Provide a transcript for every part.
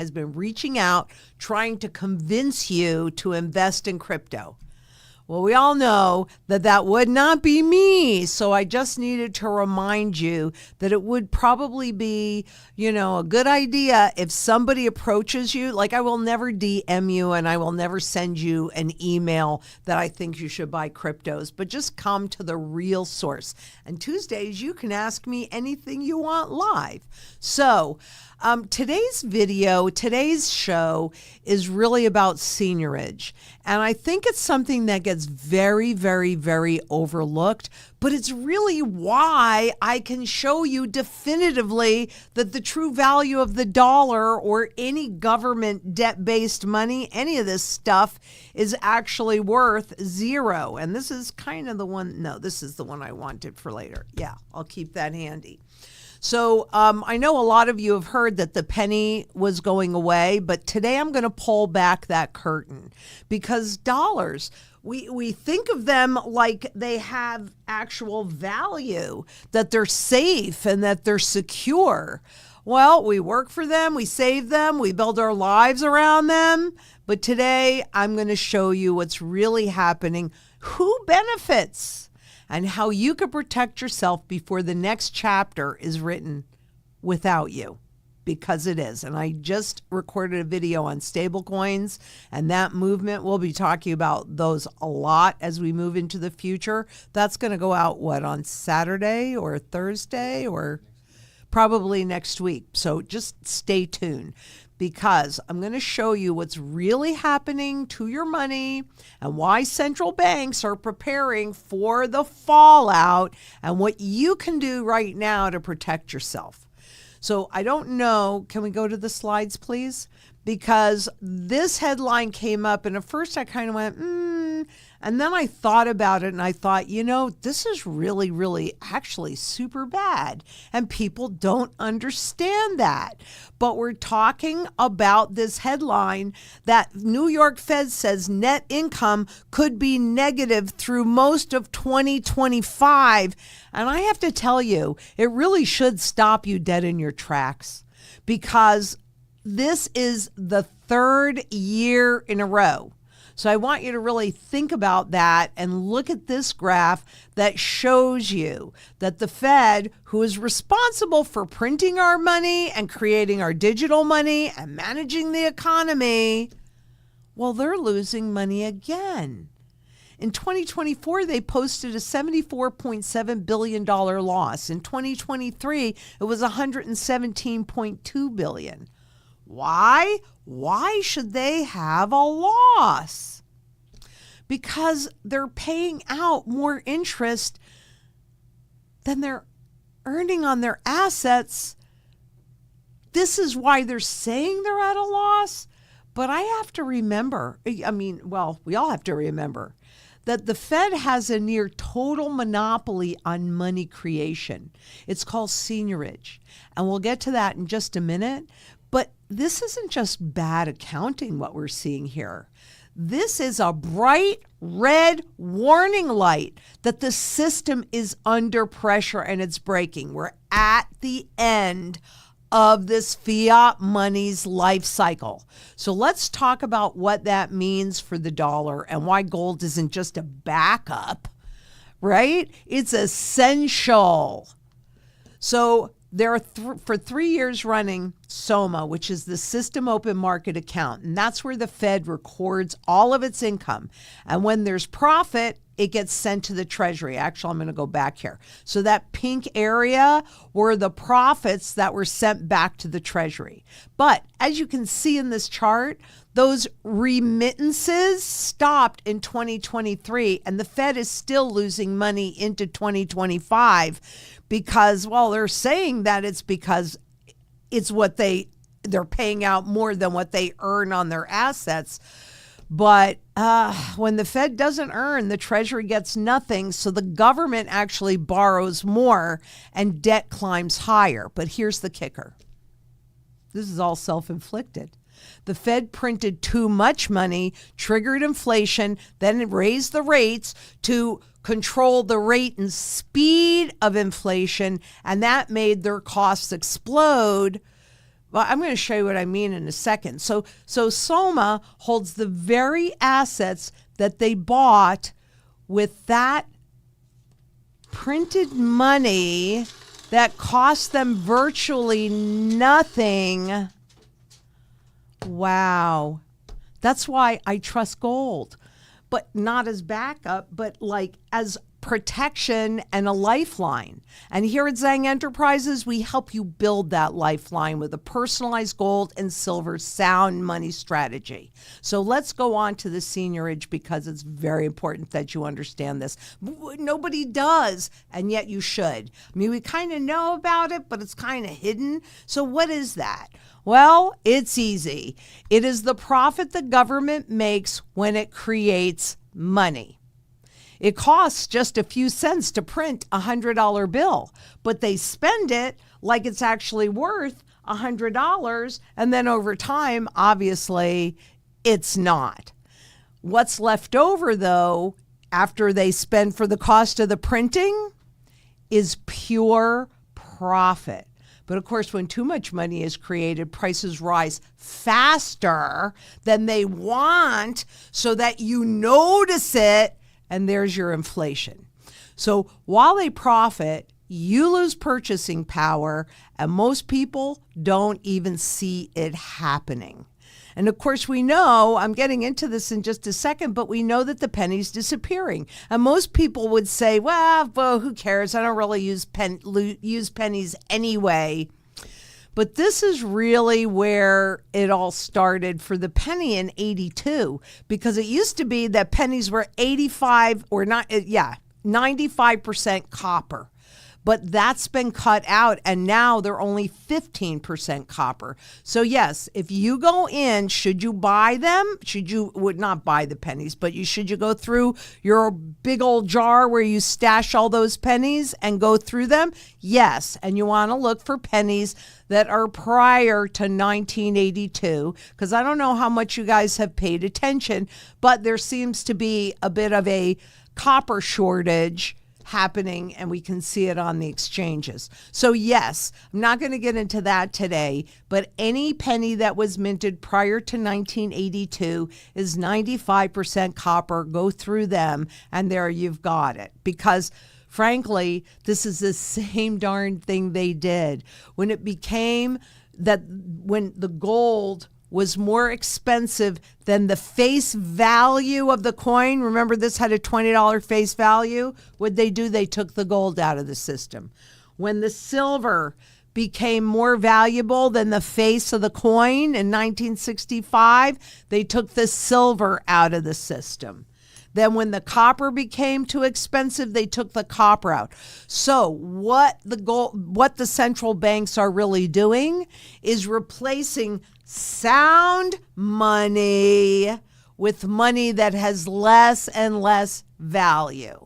has been reaching out, trying to convince you to invest in crypto. Well, we all know that that would not be me. So I just needed to remind you that it would probably be, a good idea if somebody approaches you. Like, I will never DM you and I will never send you an email that I think you should buy cryptos, but just come to the real source. And Tuesdays, you can ask me anything you want live. So today's show is really about seigniorage. And I think it's something that gets very, very, very overlooked, but it's really why I can show you definitively that the true value of the dollar or any government debt-based money, any of this stuff is actually worth zero. And this is kind of the one, no, this is the one I wanted for later. Yeah, I'll keep that handy. So I know a lot of you have heard that the penny was going away, but today I'm going to pull back that curtain because dollars, we think of them like they have actual value, that they're safe and that they're secure. Well, we work for them, we save them, we build our lives around them. But today I'm going to show you what's really happening, who benefits, and how you can protect yourself before the next chapter is written without you, because it is. And I just recorded a video on stablecoins and that movement. We'll be talking about those a lot as we move into the future. That's going to go out, on Saturday or Thursday or probably next week. So just stay tuned, because I'm going to show you what's really happening to your money and why central banks are preparing for the fallout and what you can do right now to protect yourself. So I don't know. Can we go to the slides, please? Because this headline came up and at first I kind of went, and then I thought about it and I thought, this is really, really actually super bad. And people don't understand that. But we're talking about this headline that New York Fed says net income could be negative through most of 2025. And I have to tell you, it really should stop you dead in your tracks, because this is the third year in a row. So I want you to really think about that and look at this graph that shows you that the Fed, who is responsible for printing our money and creating our digital money and managing the economy, well, they're losing money again. In 2024, they posted a $74.7 billion loss. In 2023, it was $117.2 billion. Why? Why should they have a loss? Because they're paying out more interest than they're earning on their assets. This is why they're saying they're at a loss. But I have to remember, we all have to remember that the Fed has a near total monopoly on money creation. It's called seigniorage. And we'll get to that in just a minute. But this isn't just bad accounting, what we're seeing here. This is a bright red warning light that the system is under pressure and it's breaking. We're at the end of this fiat money's life cycle. So let's talk about what that means for the dollar and why gold isn't just a backup, right? It's essential. So there are for 3 years running SOMA, which is the System Open Market Account. And that's where the Fed records all of its income. And when there's profit, it gets sent to the Treasury. Actually, I'm going to go back here. So that pink area were the profits that were sent back to the Treasury. But as you can see in this chart, those remittances stopped in 2023, and the Fed is still losing money into 2025 because, they're saying that it's because it's what they're paying out more than what they earn on their assets. But when the Fed doesn't earn, the Treasury gets nothing. So the government actually borrows more and debt climbs higher. But here's the kicker. This is all self-inflicted. The Fed printed too much money, triggered inflation, then it raised the rates to control the rate and speed of inflation, and that made their costs explode. Well, I'm going to show you what I mean in a second. So Soma holds the very assets that they bought with that printed money that cost them virtually nothing. Wow. That's why I trust gold, but not as backup, but like as protection and a lifeline. And here at Zang Enterprises, we help you build that lifeline with a personalized gold and silver sound money strategy. So let's go on to the seigniorage, because it's very important that you understand this. Nobody does, and yet you should. I mean, we kind of know about it, but it's kind of hidden. So what is that? Well, it's easy. It is the profit the government makes when it creates money. It costs just a few cents to print a $100 bill, but they spend it like it's actually worth $100. And then over time, obviously, it's not. What's left over, though, after they spend for the cost of the printing is pure profit. But of course, when too much money is created, prices rise faster than they want so that you notice it. And there's your inflation. So while they profit, you lose purchasing power, and most people don't even see it happening. And of course, we know, I'm getting into this in just a second, but we know that the penny's disappearing. And most people would say, well, who cares? I don't really use pennies anyway. But this is really where it all started for the penny in 82, because it used to be that pennies were 95% copper. But that's been cut out, and now they're only 15% copper. So yes, if you go in, should you buy them? Would not buy the pennies, but should you go through your big old jar where you stash all those pennies and go through them? Yes, and you want to look for pennies that are prior to 1982, because I don't know how much you guys have paid attention, but there seems to be a bit of a copper shortage happening, and we can see it on the exchanges. So yes, I'm not going to get into that today, but any penny that was minted prior to 1982 is 95% copper. Go through them, and there you've got it. Because frankly, this is the same darn thing they did when it became that when the gold was more expensive than the face value of the coin. Remember, this had a $20 face value. What'd they do? They took the gold out of the system. When the silver became more valuable than the face of the coin in 1965, they took the silver out of the system. Then when the copper became too expensive, they took the copper out. So what the central banks are really doing is replacing sound money with money that has less and less value.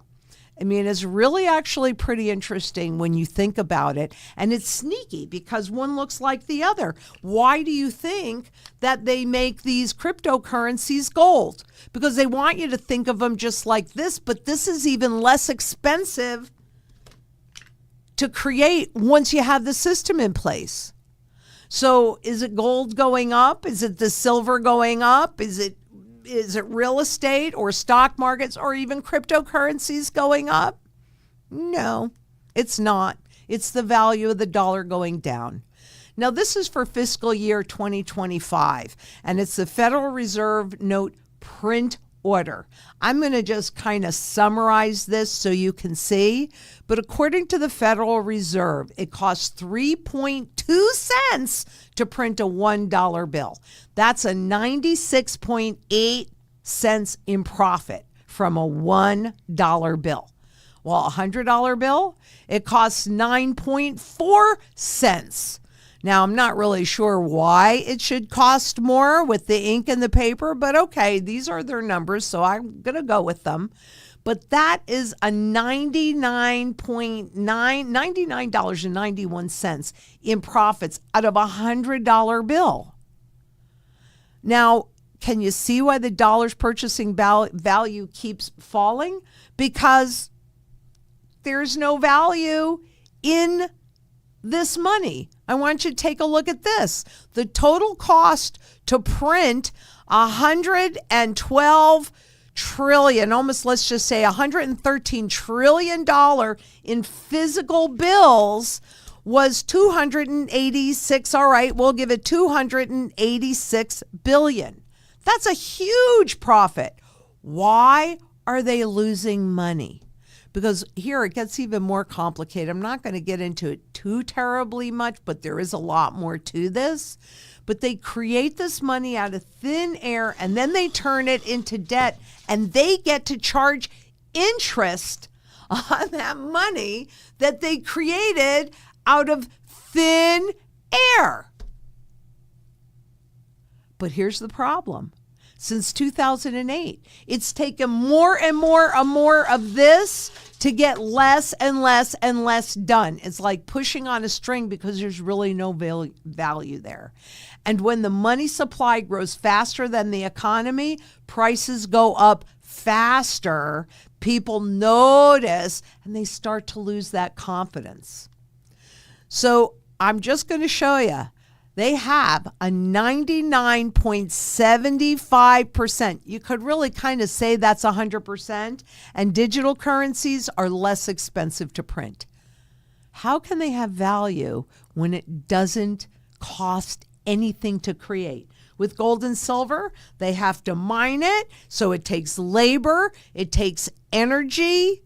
I mean, it's really actually pretty interesting when you think about it. And it's sneaky because one looks like the other. Why do you think that they make these cryptocurrencies gold? Because they want you to think of them just like this, but this is even less expensive to create once you have the system in place. So is it gold going up? Is it the silver going up? Is it real estate or stock markets or even cryptocurrencies going up? No, it's not. It's the value of the dollar going down. Now, this is for fiscal year 2025, and it's the Federal Reserve Note Print Order. I'm going to just kind of summarize this so you can see. But according to the Federal Reserve, it costs 3.2 cents to print a $1 bill. That's a 96.8 cents in profit from a $1 bill. While a $100 bill, it costs 9.4 cents. Now, I'm not really sure why it should cost more with the ink and the paper, but okay, these are their numbers, so I'm going to go with them. But that is a $99.91 in profits out of a $100 bill. Now, can you see why the dollar's purchasing value keeps falling? Because there's no value in this money. I want you to take a look at this. The total cost to print 112 trillion, almost let's just say $113 trillion in physical bills was 286. All right, we'll give it 286 billion. That's a huge profit. Why are they losing money? Because here it gets even more complicated. I'm not going to get into it too terribly much, but there is a lot more to this. But they create this money out of thin air, and then they turn it into debt, and they get to charge interest on that money that they created out of thin air. But here's the problem. Since 2008, it's taken more and more of this to get less and less and less done. It's like pushing on a string because there's really no value there. And when the money supply grows faster than the economy, prices go up faster. People notice and they start to lose that confidence. So I'm just going to show you. They have a 99.75%. You could really kind of say that's 100%. And digital currencies are less expensive to print. How can they have value when it doesn't cost anything to create? With gold and silver, they have to mine it. So it takes labor, it takes energy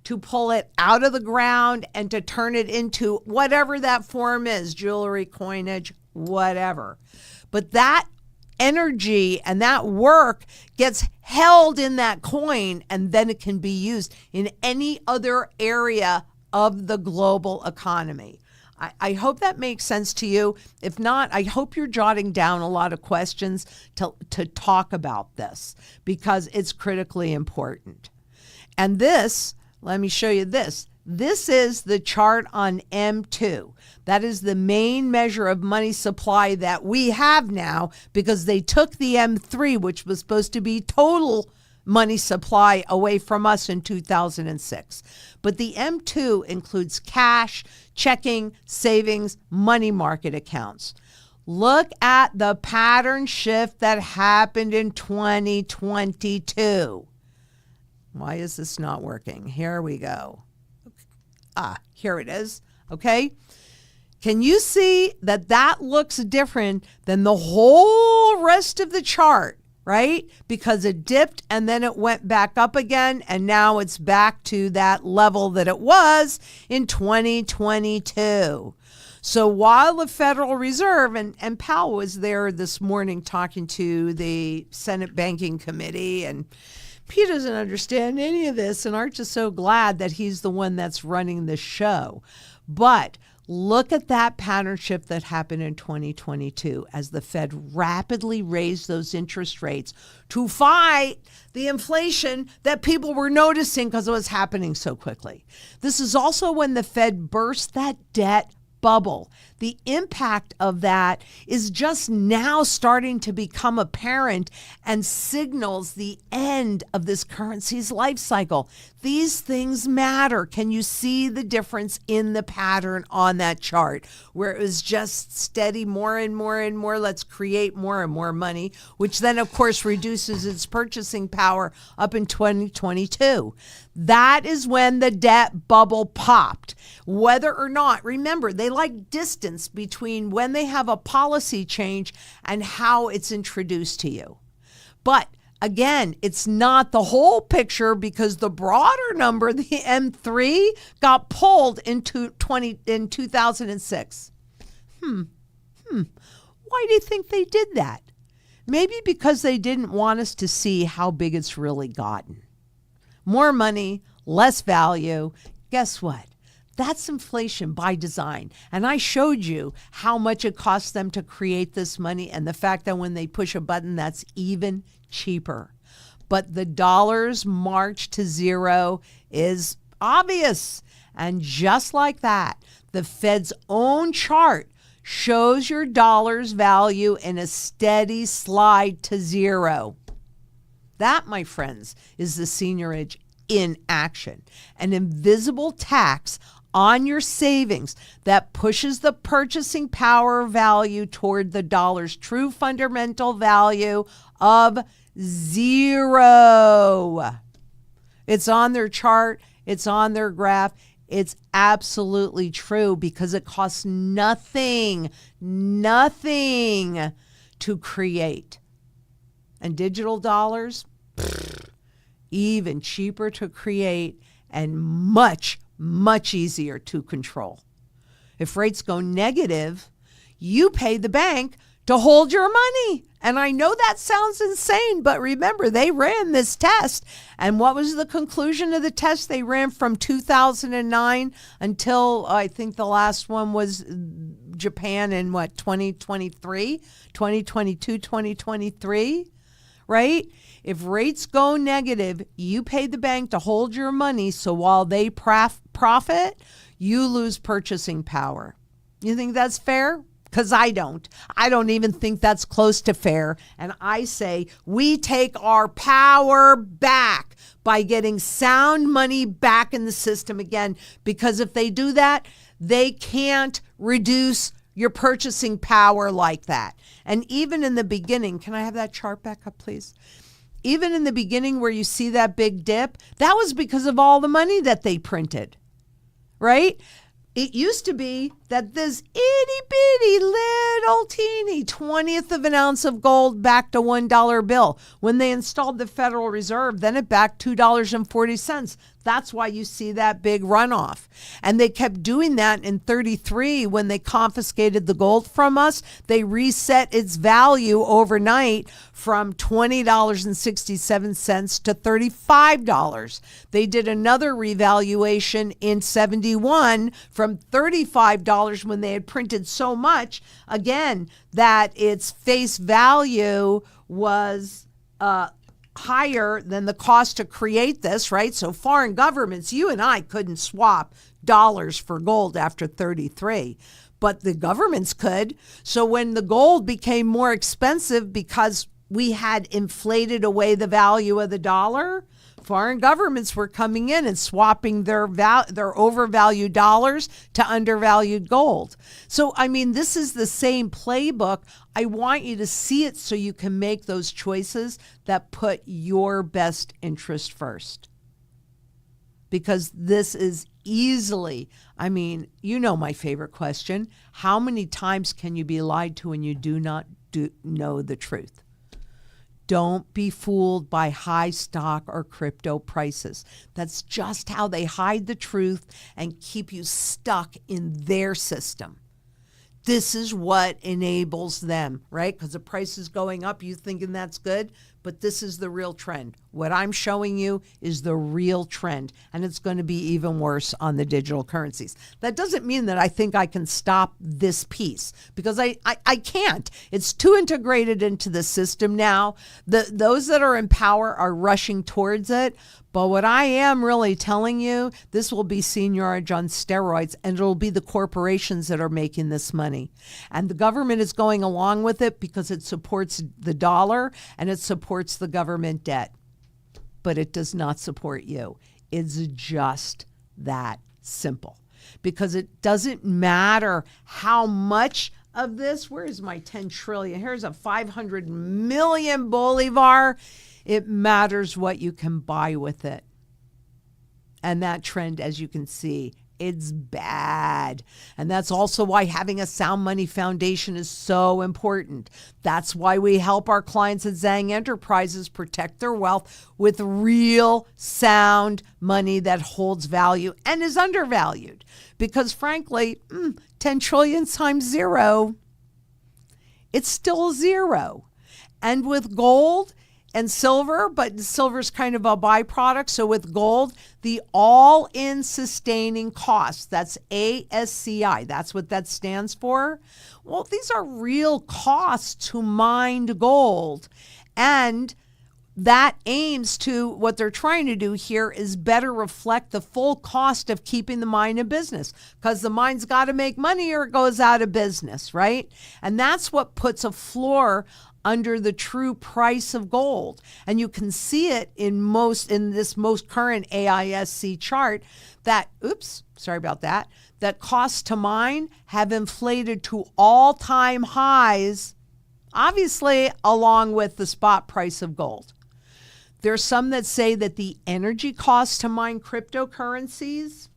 to pull it out of the ground and to turn it into whatever that form is, jewelry, coinage, whatever. But that energy and that work gets held in that coin, and then it can be used in any other area of the global economy. I hope that makes sense to you. If not, I hope you're jotting down a lot of questions to talk about this, because it's critically important. And this, let me show you this. This is the chart on M2. That is the main measure of money supply that we have now, because they took the M3, which was supposed to be total money supply, away from us in 2006. But the M2 includes cash, checking, savings, money market accounts. Look at the pattern shift that happened in 2022. Why is this not working? Here we go. Here it is. Okay. Can you see that looks different than the whole rest of the chart, right? Because it dipped and then it went back up again, and now it's back to that level that it was in 2022. So while the Federal Reserve, and Powell was there this morning talking to the Senate Banking Committee, and he doesn't understand any of this, and aren't you so glad that he's the one that's running the show? But look at that pattern shift that happened in 2022 as the Fed rapidly raised those interest rates to fight the inflation that people were noticing because it was happening so quickly. This is also when the Fed burst that debt bubble. The impact of that is just now starting to become apparent and signals the end of this currency's life cycle. These things matter. Can you see the difference in the pattern on that chart, where it was just steady, more and more and more, let's create more and more money, which then of course reduces its purchasing power up in 2022. That is when the debt bubble popped. Whether or not, remember, they like distance between when they have a policy change and how it's introduced to you. But again, it's not the whole picture, because the broader number, the M3, got pulled into 2006. Why do you think they did that? Maybe because they didn't want us to see how big it's really gotten. More money, less value. Guess what? That's inflation by design. And I showed you how much it costs them to create this money, and the fact that when they push a button, that's even cheaper. But the dollar's march to zero is obvious. And just like that, the Fed's own chart shows your dollar's value in a steady slide to zero. That, my friends, is the seigniorage in action, an invisible tax on your savings that pushes the purchasing power value toward the dollar's true fundamental value of 0. It's on their chart. It's on their graph. It's absolutely true because it costs nothing to create. And digital dollars, even cheaper to create and much easier to control. If rates go negative, you pay the bank to hold your money. And I know that sounds insane, but remember, they ran this test. And what was the conclusion of the test? They ran from 2009 until I think the last one was Japan in 2023, 2022, 2023, right? If rates go negative, you pay the bank to hold your money. So while they profit, you lose purchasing power. You think that's fair? Because I don't even think that's close to fair. And I say we take our power back by getting sound money back in the system again. Because if they do that, they can't reduce your purchasing power like that. And even in the beginning, can I have that chart back up, please? Even in the beginning where you see that big dip, that was because of all the money that they printed, right? It used to be that this itty bitty little teeny 20th of an ounce of gold backed a $1 bill. When they installed the Federal Reserve, then it backed $2.40. That's why you see that big runoff. And they kept doing that in 33 when they confiscated the gold from us. They reset its value overnight from $20.67 to $35. They did another revaluation in 71 from $35 when they had printed so much, again, that its face value was higher than the cost to create this, right? So foreign governments, you and I couldn't swap dollars for gold after 33, but the governments could. So when the gold became more expensive because we had inflated away the value of the dollar, foreign governments were coming in and swapping their overvalued dollars to undervalued gold. So, I mean, this is the same playbook. I want you to see it so you can make those choices that put your best interest first. Because this is easily, I mean, you know my favorite question. How many times can you be lied to when you do not know the truth? Don't be fooled by high stock or crypto prices. That's just how they hide the truth and keep you stuck in their system. This is what enables them, right? Because the price is going up, you thinking that's good, but this is the real trend. What I'm showing you is the real trend, and it's going to be even worse on the digital currencies. That doesn't mean that I think I can stop this piece, because I can't. It's too integrated into the system now. Those that are in power are rushing towards it. But what I am really telling you, this will be seigniorage on steroids, and it'll be the corporations that are making this money. And the government is going along with it because it supports the dollar and it supports the government debt. But it does not support you. It's just that simple. Because it doesn't matter how much of this, where is my 10 trillion? Here's a 500 million bolivar. It matters what you can buy with it. And that trend, as you can see, it's bad. And that's also why having a sound money foundation is so important. That's why we help our clients at Zang Enterprises protect their wealth with real sound money that holds value and is undervalued. Because frankly, 10 trillion times zero, it's still zero. And with gold and silver, but silver's kind of a byproduct. So with gold, the all-in sustaining cost, that's ASCI, that's what that stands for. Well, these are real costs to mine gold. And that aims to, what they're trying to do here is better reflect the full cost of keeping the mine in business, because the mine's got to make money or it goes out of business, right? And that's what puts a floor under the true price of gold. And you can see it in this most current AISC chart that, that costs to mine have inflated to all-time highs, obviously along with the spot price of gold. There's some that say that the energy costs to mine cryptocurrencies,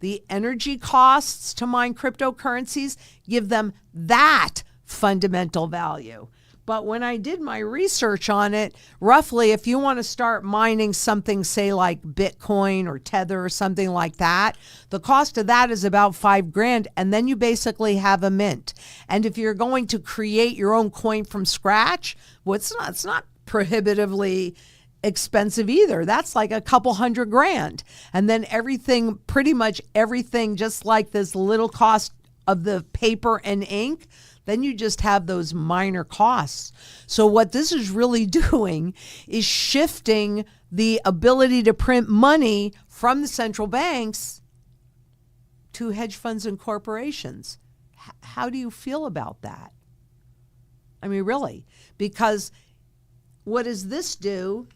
the energy costs to mine cryptocurrencies give them that fundamental value. But when I did my research on it, roughly, if you want to start mining something, say like Bitcoin or Tether or something like that, the cost of that is about $5,000. And then you basically have a mint. And if you're going to create your own coin from scratch, well, it's not prohibitively expensive either. That's like a couple $100,000. And then pretty much everything, just like this little cost of the paper and ink, then you just have those minor costs. So what this is really doing is shifting the ability to print money from the central banks to hedge funds and corporations. How do you feel about that? I mean, really, because what does this do?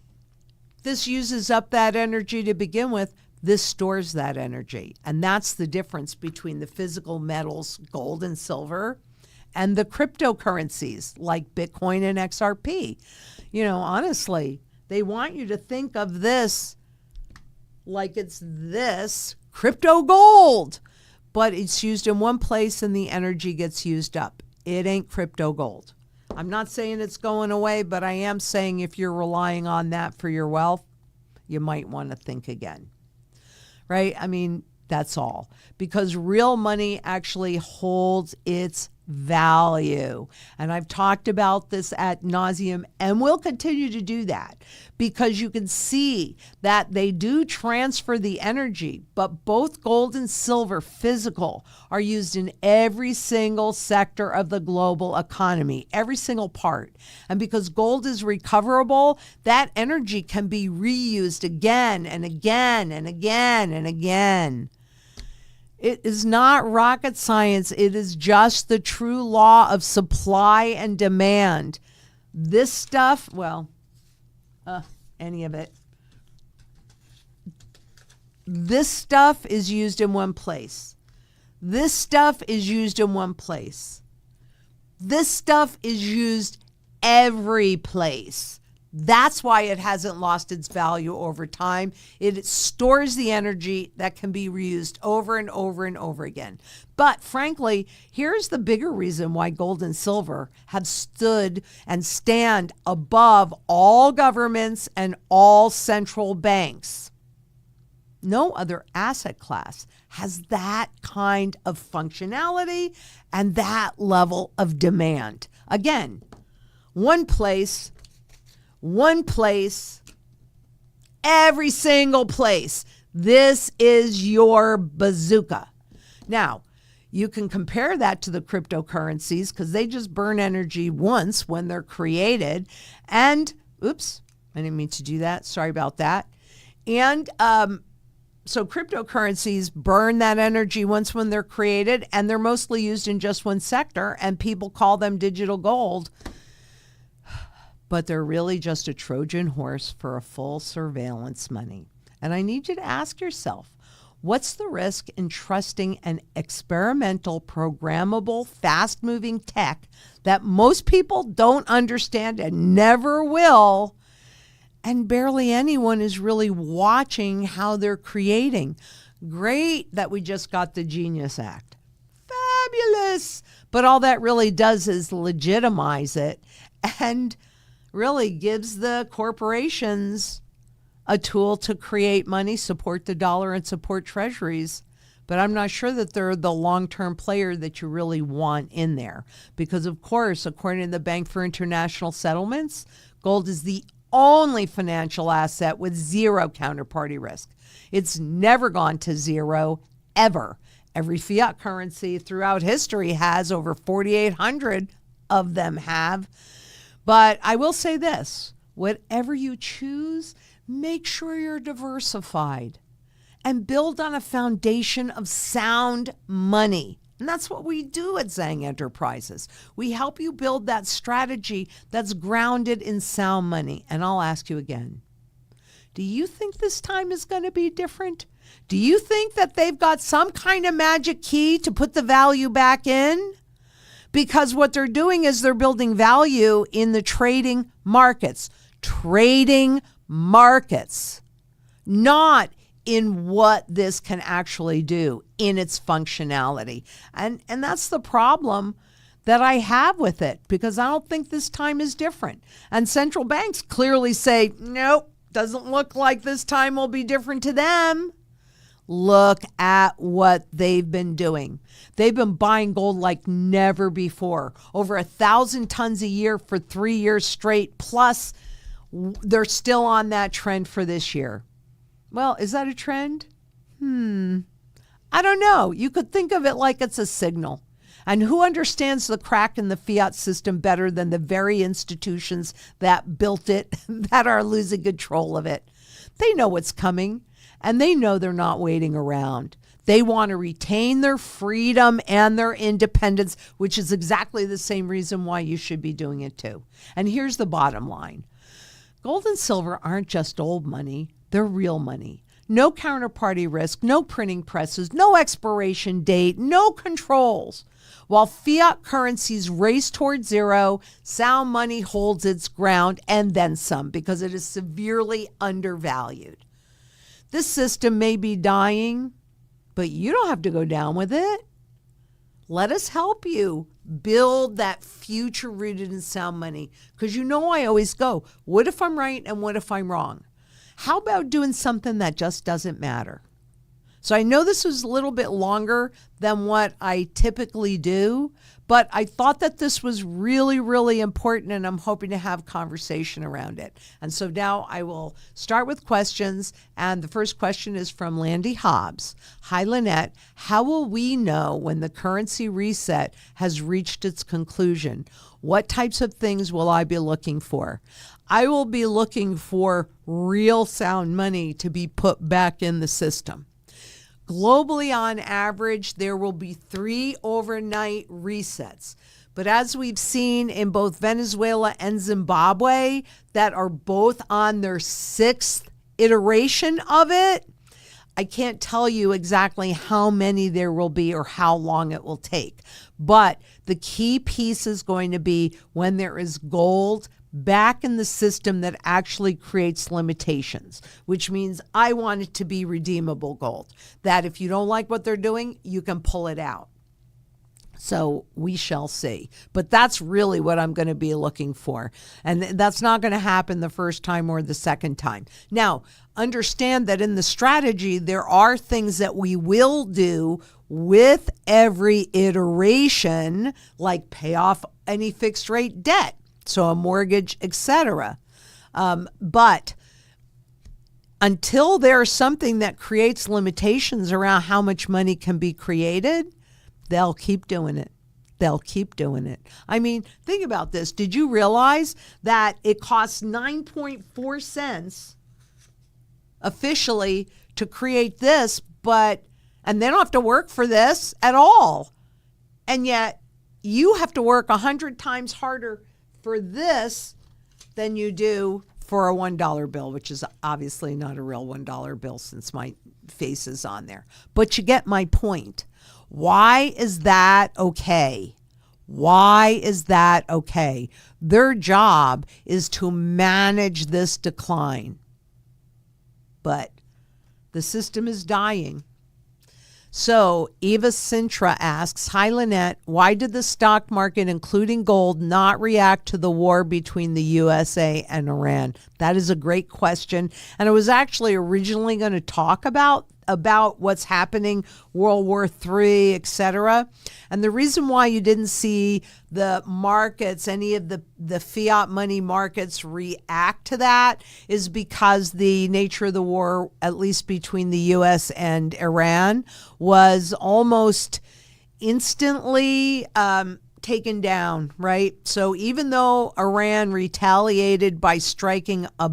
This uses up that energy to begin with. This stores that energy. And that's the difference between the physical metals, gold and silver, and the cryptocurrencies like Bitcoin and XRP. Honestly, they want you to think of this like it's this crypto gold, but it's used in one place and the energy gets used up. It ain't crypto gold. I'm not saying it's going away, but I am saying if you're relying on that for your wealth, you might want to think again, right? I mean, that's all. Because real money actually holds its value. And I've talked about this ad nauseum and will continue to do that because you can see that they do transfer the energy, but both gold and silver physical are used in every single sector of the global economy, every single part. And because gold is recoverable, that energy can be reused again and again and again and again. It is not rocket science. It is just the true law of supply and demand. This stuff, any of it. This stuff is used in one place. This stuff is used in one place. This stuff is used every place. That's why it hasn't lost its value over time. It stores the energy that can be reused over and over and over again. But frankly, here's the bigger reason why gold and silver have stood and stand above all governments and all central banks. No other asset class has that kind of functionality and that level of demand. Again, one place, every single place. This is your bazooka. Now, you can compare that to the cryptocurrencies because they just burn energy once when they're created. And, oops, I didn't mean to do that. Sorry about that. And so cryptocurrencies burn that energy once when they're created, and they're mostly used in just one sector, and people call them digital gold. But they're really just a Trojan horse for a full surveillance money. And I need you to ask yourself, what's the risk in trusting an experimental, programmable, fast-moving tech that most people don't understand and never will, and barely anyone is really watching how they're creating? Great that we just got the Genius Act. Fabulous! But all that really does is legitimize it and really gives the corporations a tool to create money, support the dollar, and support treasuries. But I'm not sure that they're the long-term player that you really want in there. Because, of course, according to the Bank for International Settlements, gold is the only financial asset with zero counterparty risk. It's never gone to zero, ever. Every fiat currency throughout history has, over 4,800 of them have. But I will say this, whatever you choose, make sure you're diversified and build on a foundation of sound money, And that's what we do at Zang Enterprises. We help you build that strategy that's grounded in sound money. And I'll ask you again, do you think this time is going to be different? Do you think that they've got some kind of magic key to put the value back in? Because what they're doing is they're building value in the trading markets. Trading markets. Not in what this can actually do, in its functionality. And that's the problem that I have with it, because I don't think this time is different. And central banks clearly say, nope, doesn't look like this time will be different to them. Look at what they've been doing. They've been buying gold like never before. Over 1,000 tons a year for 3 years straight. Plus, they're still on that trend for this year. Well, is that a trend? I don't know. You could think of it like it's a signal. And who understands the crack in the fiat system better than the very institutions that built it, that are losing control of it? They know what's coming, and they know they're not waiting around. They want to retain their freedom and their independence, which is exactly the same reason why you should be doing it too. And here's the bottom line. Gold and silver aren't just old money. They're real money. No counterparty risk, no printing presses, no expiration date, no controls. While fiat currencies race toward zero, sound money holds its ground and then some, because it is severely undervalued. This system may be dying, but you don't have to go down with it. Let us help you build that future rooted in sound money, because you know I always go, what if I'm right and what if I'm wrong? How about doing something that just doesn't matter? So I know this was a little bit longer than what I typically do, but I thought that this was really, really important, and I'm hoping to have conversation around it. And so now I will start with questions, and the first question is from Landy Hobbs. Hi, Lynette. How will we know when the currency reset has reached its conclusion? What types of things will I be looking for? I will be looking for real sound money to be put back in the system. Globally, on average, there will be 3 overnight resets. But as we've seen in both Venezuela and Zimbabwe, that are both on their 6th iteration of it, I can't tell you exactly how many there will be or how long it will take. But the key piece is going to be when there is gold back in the system that actually creates limitations, which means I want it to be redeemable gold, that if you don't like what they're doing, you can pull it out. So we shall see. But that's really what I'm going to be looking for. And that's not going to happen the first time or the second time. Now, understand that in the strategy, there are things that we will do with every iteration, like pay off any fixed rate debt. So a mortgage, etc. But until there's something that creates limitations around how much money can be created, they'll keep doing it. They'll keep doing it. I mean, think about this. Did you realize that it costs 9.4 cents officially to create this, and they don't have to work for this at all. And yet you have to work 100 times harder for this than you do for a $1 bill, which is obviously not a real $1 bill since my face is on there. But you get my point. Why is that okay? Why is that okay? Their job is to manage this decline. But the system is dying. So Eva Sintra asks, hi, Lynette, why did the stock market, including gold, not react to the war between the USA and Iran? That is a great question. And I was actually originally going to talk about what's happening, World War III, etc. And the reason why you didn't see the markets, any of the fiat money markets react to that is because the nature of the war, at least between the U.S. and Iran, was almost instantly taken down, right? So even though Iran retaliated by striking a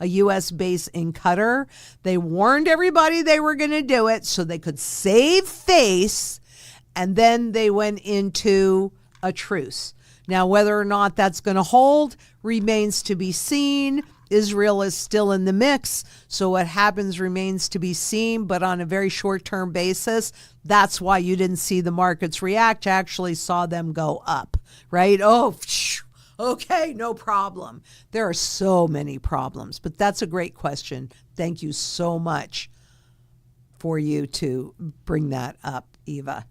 U.S. base in Qatar, they warned everybody they were going to do it so they could save face And then they went into a truce. Now, whether or not that's going to hold remains to be seen. Israel is still in the mix, so what happens remains to be seen, but on a very short-term basis, that's why you didn't see the markets react. You actually saw them go up, right? Oh, okay, no problem. There are so many problems, but that's a great question. Thank you so much for you to bring that up, Eva.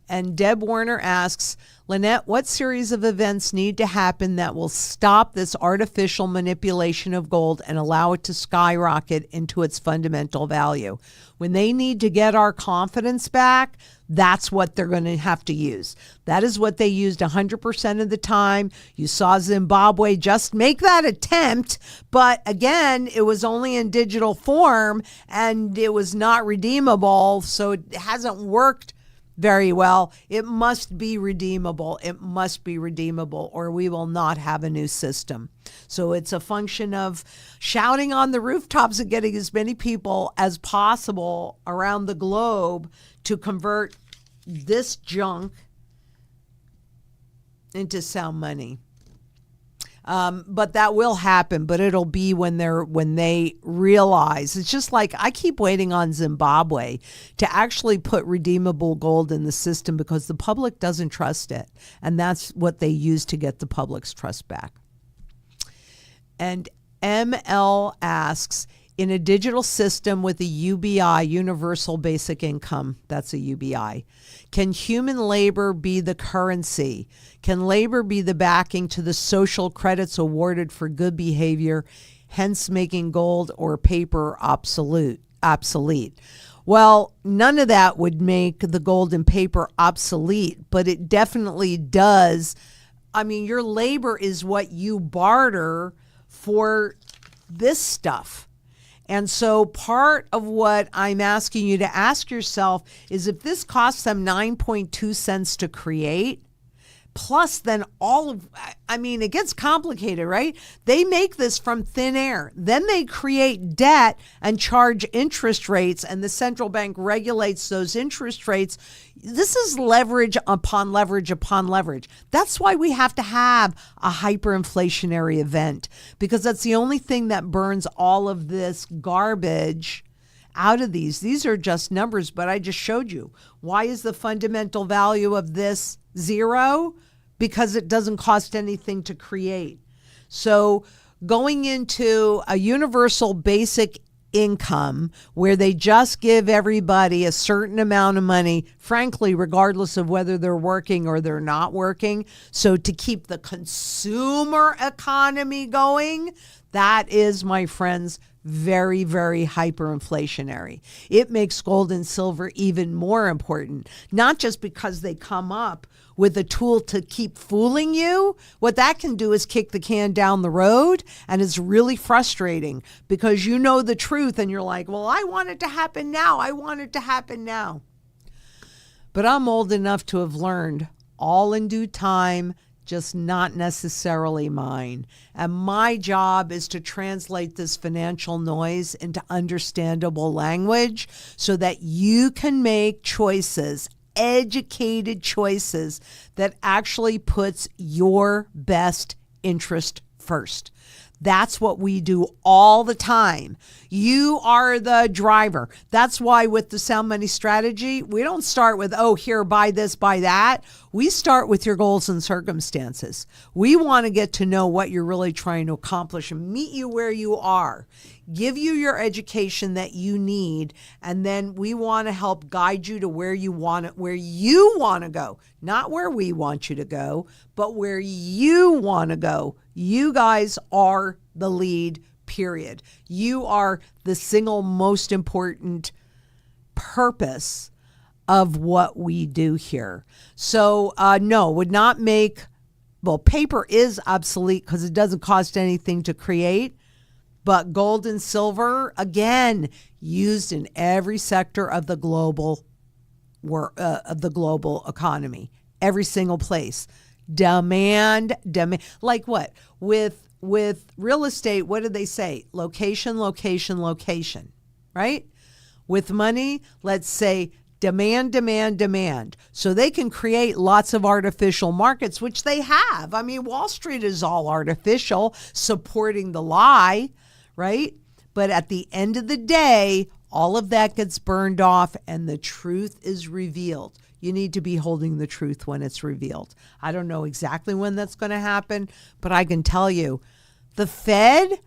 And Deb Warner asks, Lynette, what series of events need to happen that will stop this artificial manipulation of gold and allow it to skyrocket into its fundamental value? When they need to get our confidence back, that's what they're going to have to use. That is what they used 100% of the time. You saw Zimbabwe just make that attempt, but again, it was only in digital form and it was not redeemable, so it hasn't worked very well. It must be redeemable. It must be redeemable, or we will not have a new system. So it's a function of shouting on the rooftops and getting as many people as possible around the globe to convert this junk into sound money. But that will happen, but it'll be when they realize. It's just like I keep waiting on Zimbabwe to actually put redeemable gold in the system because the public doesn't trust it. And that's what they use to get the public's trust back. And ML asks, in a digital system with a UBI, Universal Basic Income, that's a UBI, can human labor be the currency? Can labor be the backing to the social credits awarded for good behavior, hence making gold or paper obsolete? Well, none of that would make the gold and paper obsolete, but it definitely does. I mean, your labor is what you barter for this stuff. And so part of what I'm asking you to ask yourself is if this costs them 9.2 cents to create, plus then it gets complicated, right? They make this from thin air. Then they create debt and charge interest rates, and the central bank regulates those interest rates. This is leverage upon leverage upon leverage. That's why we have to have a hyperinflationary event, because that's the only thing that burns all of this garbage out of these. These are just numbers, but I just showed you. Why is the fundamental value of this zero? Because it doesn't cost anything to create. So going into a universal basic income where they just give everybody a certain amount of money, frankly, regardless of whether they're working or they're not working. So to keep the consumer economy going, that is, my friends, very, very hyperinflationary. It makes gold and silver even more important, not just because they come up with a tool to keep fooling you. What that can do is kick the can down the road, and it's really frustrating because you know the truth and you're like, well, I want it to happen now. I want it to happen now. But I'm old enough to have learned all in due time, just not necessarily mine. And my job is to translate this financial noise into understandable language so that you can make choices, educated choices that actually puts your best interest first. That's what we do all the time. You are the driver. That's why with the Sound Money strategy, we don't start with, oh, here, buy this, buy that. We start with your goals and circumstances. We want to get to know what you're really trying to accomplish and meet you where you are, give you your education that you need, and then we want to help guide you to where you want to go, not where we want you to go, but where you want to go. You guys are the lead, period. You are the single most important purpose of what we do here. So no, would not make, well, paper is obsolete because it doesn't cost anything to create, but gold and silver, again, used in every sector of the global economy, every single place. Demand, like what? With real estate, what do they say? Location, location, location, right? With money, let's say Demand, demand, demand. So they can create lots of artificial markets, which they have. I mean, Wall Street is all artificial, supporting the lie, right? But at the end of the day, all of that gets burned off and the truth is revealed. You need to be holding the truth when it's revealed. I don't know exactly when that's going to happen, but I can tell you, the Fed,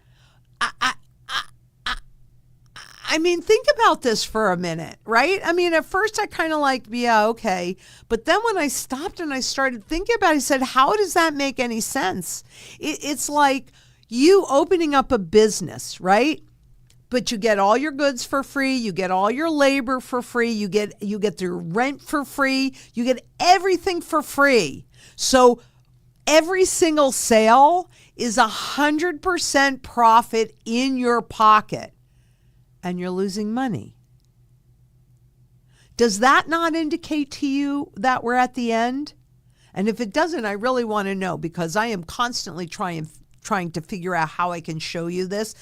I mean, think about this for a minute, right? I mean, at first I kind of like, yeah, okay. But then when I stopped and I started thinking about it, I said, how does that make any sense? It's like you opening up a business, right? But you get all your goods for free. You get all your labor for free. You get your rent for free. You get everything for free. So every single sale is 100% profit in your pocket. And you're losing money. Does that not indicate to you that we're at the end? And if it doesn't, I really want to know, because I am constantly trying to figure out how I can show you this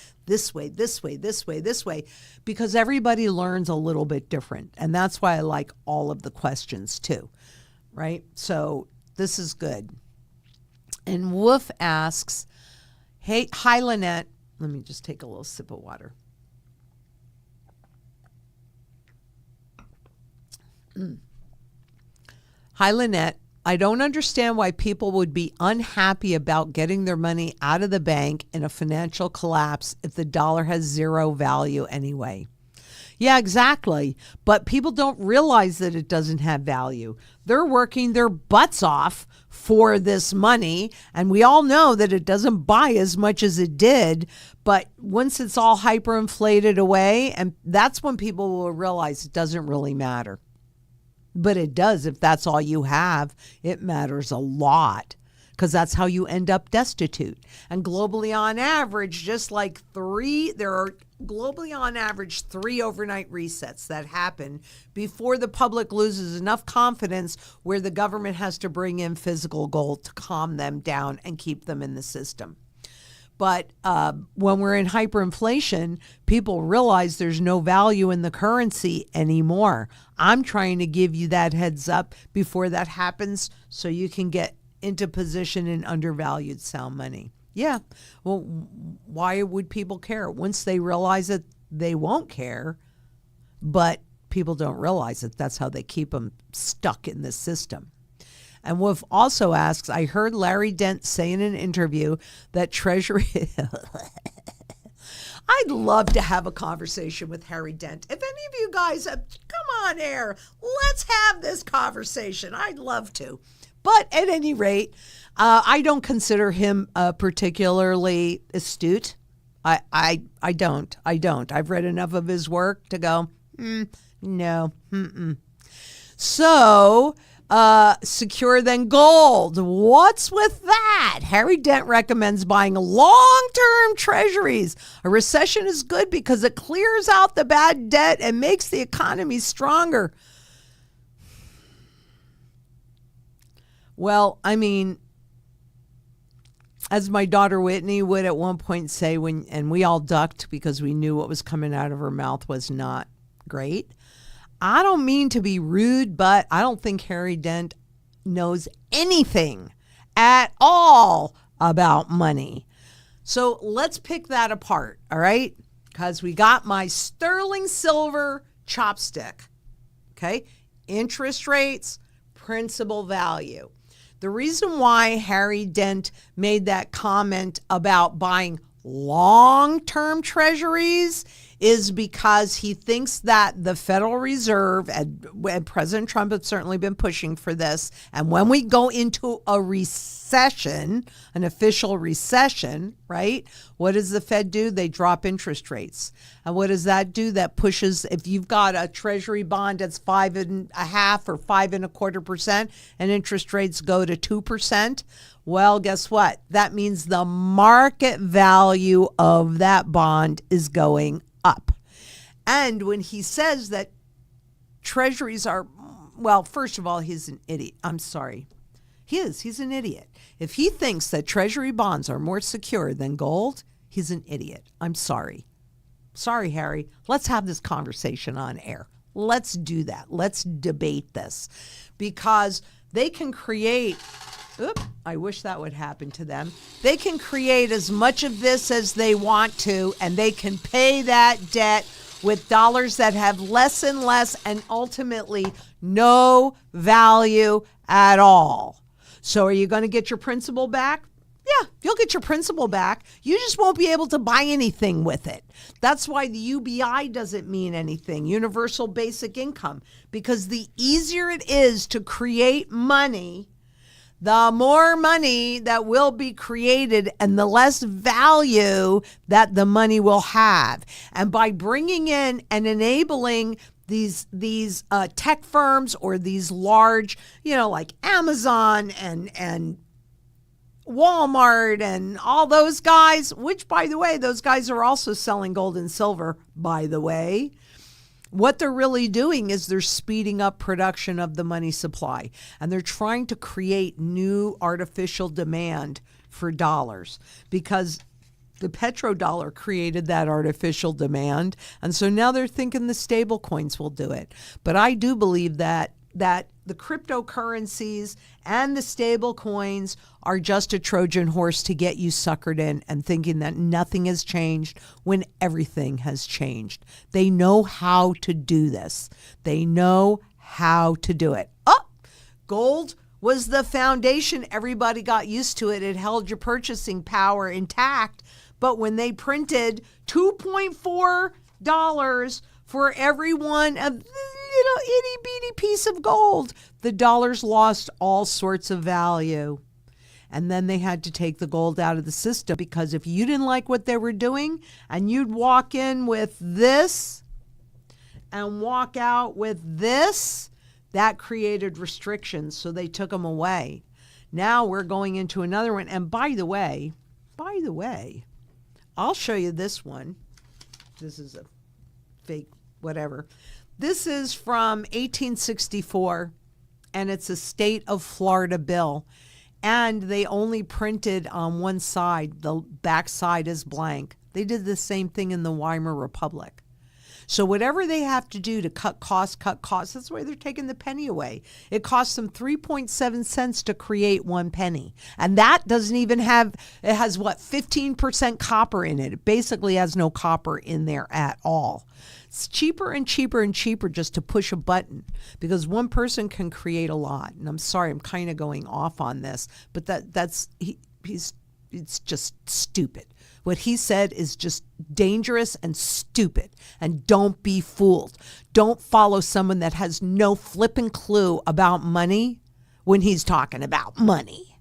way, this way, this way, this way, because everybody learns a little bit different. And that's why I like all of the questions too, right? So this is good. And Wolf asks, hey, hi, Lynette. Let me just take a little sip of water. Hi, Lynette. I don't understand why people would be unhappy about getting their money out of the bank in a financial collapse if the dollar has zero value anyway. Yeah, exactly. But people don't realize that it doesn't have value. They're working their butts off for this money. And we all know that it doesn't buy as much as it did. But once it's all hyperinflated away, and that's when people will realize it doesn't really matter. But it does. If that's all you have, it matters a lot, because that's how you end up destitute. And globally on average, there are globally on average 3 overnight resets that happen before the public loses enough confidence where the government has to bring in physical gold to calm them down and keep them in the system. But when we're in hyperinflation, people realize there's no value in the currency anymore. I'm trying to give you that heads up before that happens so you can get into position in undervalued sound money. Yeah. Well, why would people care? Once they realize it, they won't care. But people don't realize it. That's how they keep them stuck in the system. And Wolf also asks, I heard Larry Dent say in an interview that Treasury... I'd love to have a conversation with Harry Dent. If any of you guys, come on air, let's have this conversation. I'd love to. But at any rate, I don't consider him particularly astute. I don't. I've read enough of his work to go, no. So... secure than gold. What's with that? Harry Dent recommends buying long-term treasuries. A recession is good because it clears out the bad debt and makes the economy stronger. Well, I mean, as my daughter Whitney would at one point say, and we all ducked because we knew what was coming out of her mouth was not great. I don't mean to be rude, but I don't think Harry Dent knows anything at all about money. So let's pick that apart, all right? Because we got my sterling silver chopstick, okay? Interest rates, principal value. The reason why Harry Dent made that comment about buying long-term treasuries is because he thinks that the Federal Reserve, and President Trump has certainly been pushing for this, and when we go into a recession, an official recession, right, what does the Fed do? They drop interest rates. And what does that do? That pushes, if you've got a treasury bond that's 5.5% or 5.25% and interest rates go to 2%, well, guess what? That means the market value of that bond is going up. And when he says that treasuries are, well, first of all, he's an idiot. I'm sorry. He's an idiot. If he thinks that treasury bonds are more secure than gold, he's an idiot. I'm sorry. Sorry, Harry. Let's have this conversation on air. Let's do that. Let's debate this, because they can create, I wish that would happen to them. They can create as much of this as they want to, and they can pay that debt with dollars that have less and less and ultimately no value at all. So are you going to get your principal back? Yeah, you'll get your principal back. You just won't be able to buy anything with it. That's why the UBI doesn't mean anything, universal basic income, because the easier it is to create money, the more money that will be created and the less value that the money will have. And by bringing in and enabling these tech firms or these large, like Amazon and Walmart and all those guys, which, by the way, those guys are also selling gold and silver, by the way. What they're really doing is they're speeding up production of the money supply, and they're trying to create new artificial demand for dollars, because the petrodollar created that artificial demand. And so now they're thinking the stable coins will do it. But I do believe that the cryptocurrencies and the stable coins are just a Trojan horse to get you suckered in and thinking that nothing has changed when everything has changed. They know how to do this. They know how to do it. Gold was the foundation. Everybody got used to it. It held your purchasing power intact. But when they printed $2.4 for every one of little itty bitty piece of gold, the dollars lost all sorts of value. And then they had to take the gold out of the system, because if you didn't like what they were doing and you'd walk in with this and walk out with this, that created restrictions. So they took them away. Now we're going into another one. And by the way, I'll show you this one. This is a fake whatever. This is from 1864, and it's a state of Florida bill. And they only printed on one side. The back side is blank. They did the same thing in the Weimar Republic. So whatever they have to do to cut costs, that's why they're taking the penny away. It costs them 3.7 cents to create 1 penny. And that doesn't even have, it has 15% copper in it. It basically has no copper in there at all. It's cheaper and cheaper and cheaper just to push a button, because one person can create a lot. And I'm sorry, I'm kind of going off on this, but it's just stupid. What he said is just dangerous and stupid. And don't be fooled. Don't follow someone that has no flipping clue about money when he's talking about money.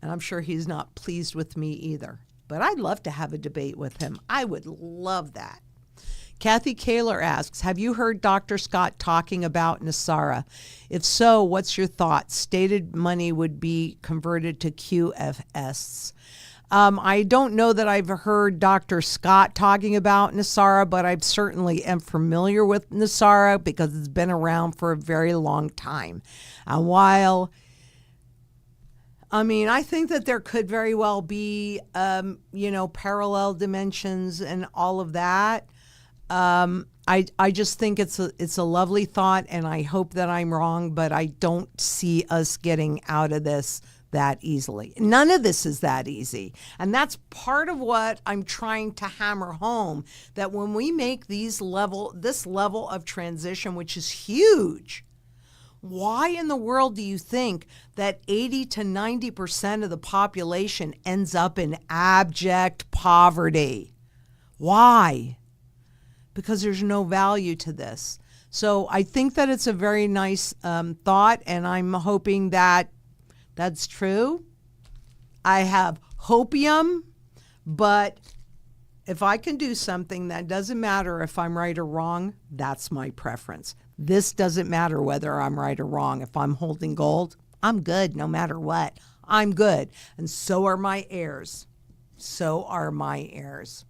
And I'm sure he's not pleased with me either. But I'd love to have a debate with him. I would love that. Kathy Kaler asks, have you heard Dr. Scott talking about NESARA? If so, what's your thoughts? Stated money would be converted to QFS. I don't know that I've heard Dr. Scott talking about NESARA, but I certainly am familiar with NESARA because it's been around for a very long time. And while, I think that there could very well be, parallel dimensions and all of that. I just think it's a lovely thought, and I hope that I'm wrong, but I don't see us getting out of this that easily. None of this is that easy. And that's part of what I'm trying to hammer home, that when we make this level of transition, which is huge, why in the world do you think that 80 to 90% of the population ends up in abject poverty? Why? Because there's no value to this. So I think that it's a very nice thought, and I'm hoping that that's true. I have hopium, but if I can do something, that doesn't matter if I'm right or wrong, that's my preference. This doesn't matter whether I'm right or wrong. If I'm holding gold, I'm good no matter what. I'm good. And so are my heirs. So are my heirs.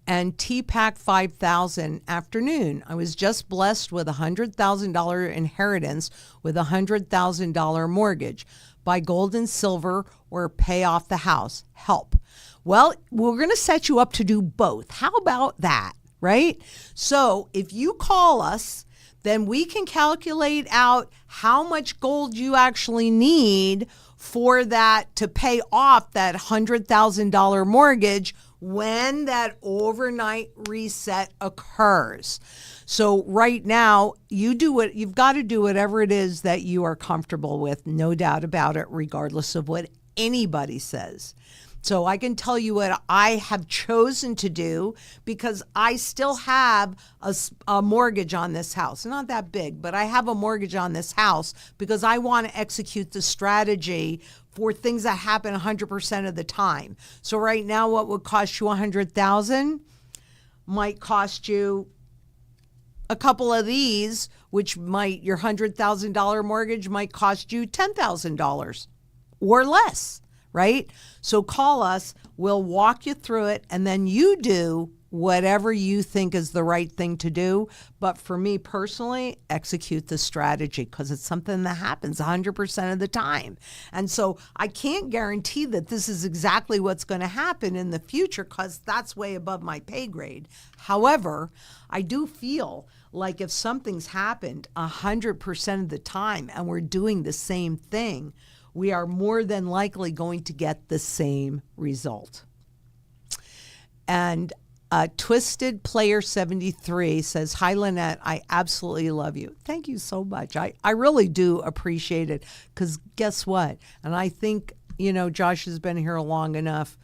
And TPAC 5000 afternoon. I was just blessed with a $100,000 inheritance with a $100,000 mortgage. Buy gold and silver or pay off the house. Help. Well, we're going to set you up to do both. How about that? right? So if you call us, then we can calculate out how much gold you actually need for that to pay off that $100,000 mortgage when that overnight reset occurs. So right now, you've got to do whatever it is that you are comfortable with, no doubt about it, regardless of what anybody says. So I can tell you what I have chosen to do, because I still have a mortgage on this house. Not that big, but I have a mortgage on this house because I want to execute the strategy for things that happen 100% of the time. So right now, what would cost you $100,000 might cost you a couple of these, which might, your $100,000 mortgage might cost you $10,000 or less, right? So call us, we'll walk you through it, and then you do whatever you think is the right thing to do. But for me personally, execute the strategy, because it's something that happens 100% of the time. And so I can't guarantee that this is exactly what's going to happen in the future, because that's way above my pay grade. However, I do feel like if something's happened 100% of the time and we're doing the same thing, we are more than likely going to get the same result. And Twisted Player 73 says, "Hi, Lynette. I absolutely love you." Thank you so much. I really do appreciate it, because guess what? And I think, Josh has been here long enough.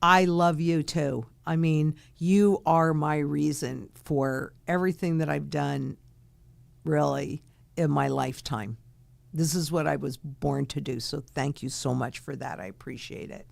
I love you too. I mean, you are my reason for everything that I've done, really, in my lifetime. This is what I was born to do. So thank you so much for that. I appreciate it.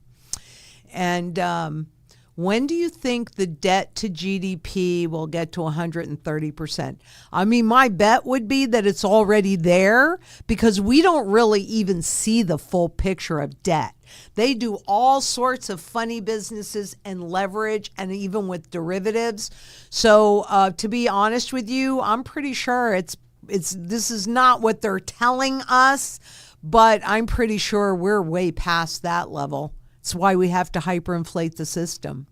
And when do you think the debt to GDP will get to 130%? I mean, my bet would be that it's already there, because we don't really even see the full picture of debt. They do all sorts of funny businesses and leverage, and even with derivatives. So to be honest with you, I'm pretty sure this is not what they're telling us, but I'm pretty sure we're way past that level. It's why we have to hyperinflate the system.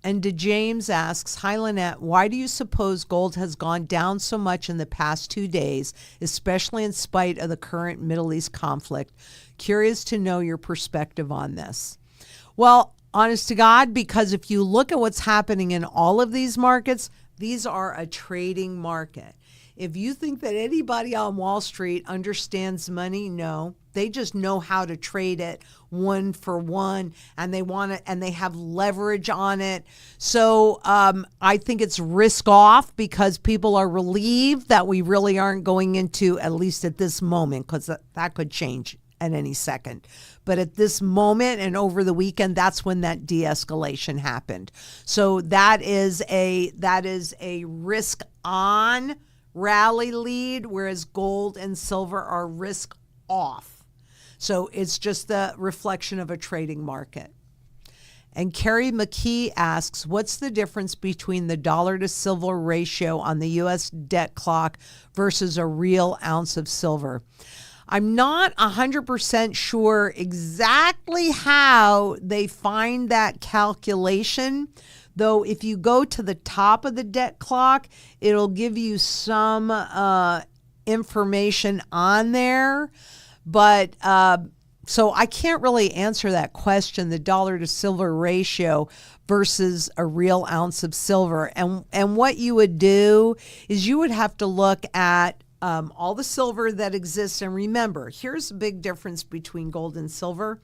And DeJames asks, "Hi, Lynette, why do you suppose gold has gone down so much in the past 2 days, especially in spite of the current Middle East conflict? Curious to know your perspective on this." Well, honest to God, because if you look at what's happening in all of these markets, these are a trading market. If you think that anybody on Wall Street understands money, no. They just know how to trade it one for one, and they have leverage on it. So I think it's risk off, because people are relieved that we really aren't going into, at least at this moment, because that could change at any second. But at this moment and over the weekend, that's when that de-escalation happened. So that is a risk on rally lead, whereas gold and silver are risk off. So it's just the reflection of a trading market. And Carrie McKee asks, what's the difference between the dollar to silver ratio on the U.S. debt clock versus a real ounce of silver? I'm not 100% sure exactly how they find that calculation, though if you go to the top of the debt clock, it'll give you some information on there. But so I can't really answer that question, the dollar to silver ratio versus a real ounce of silver. And what you would do is you would have to look at all the silver that exists. And remember, here's a big difference between gold and silver.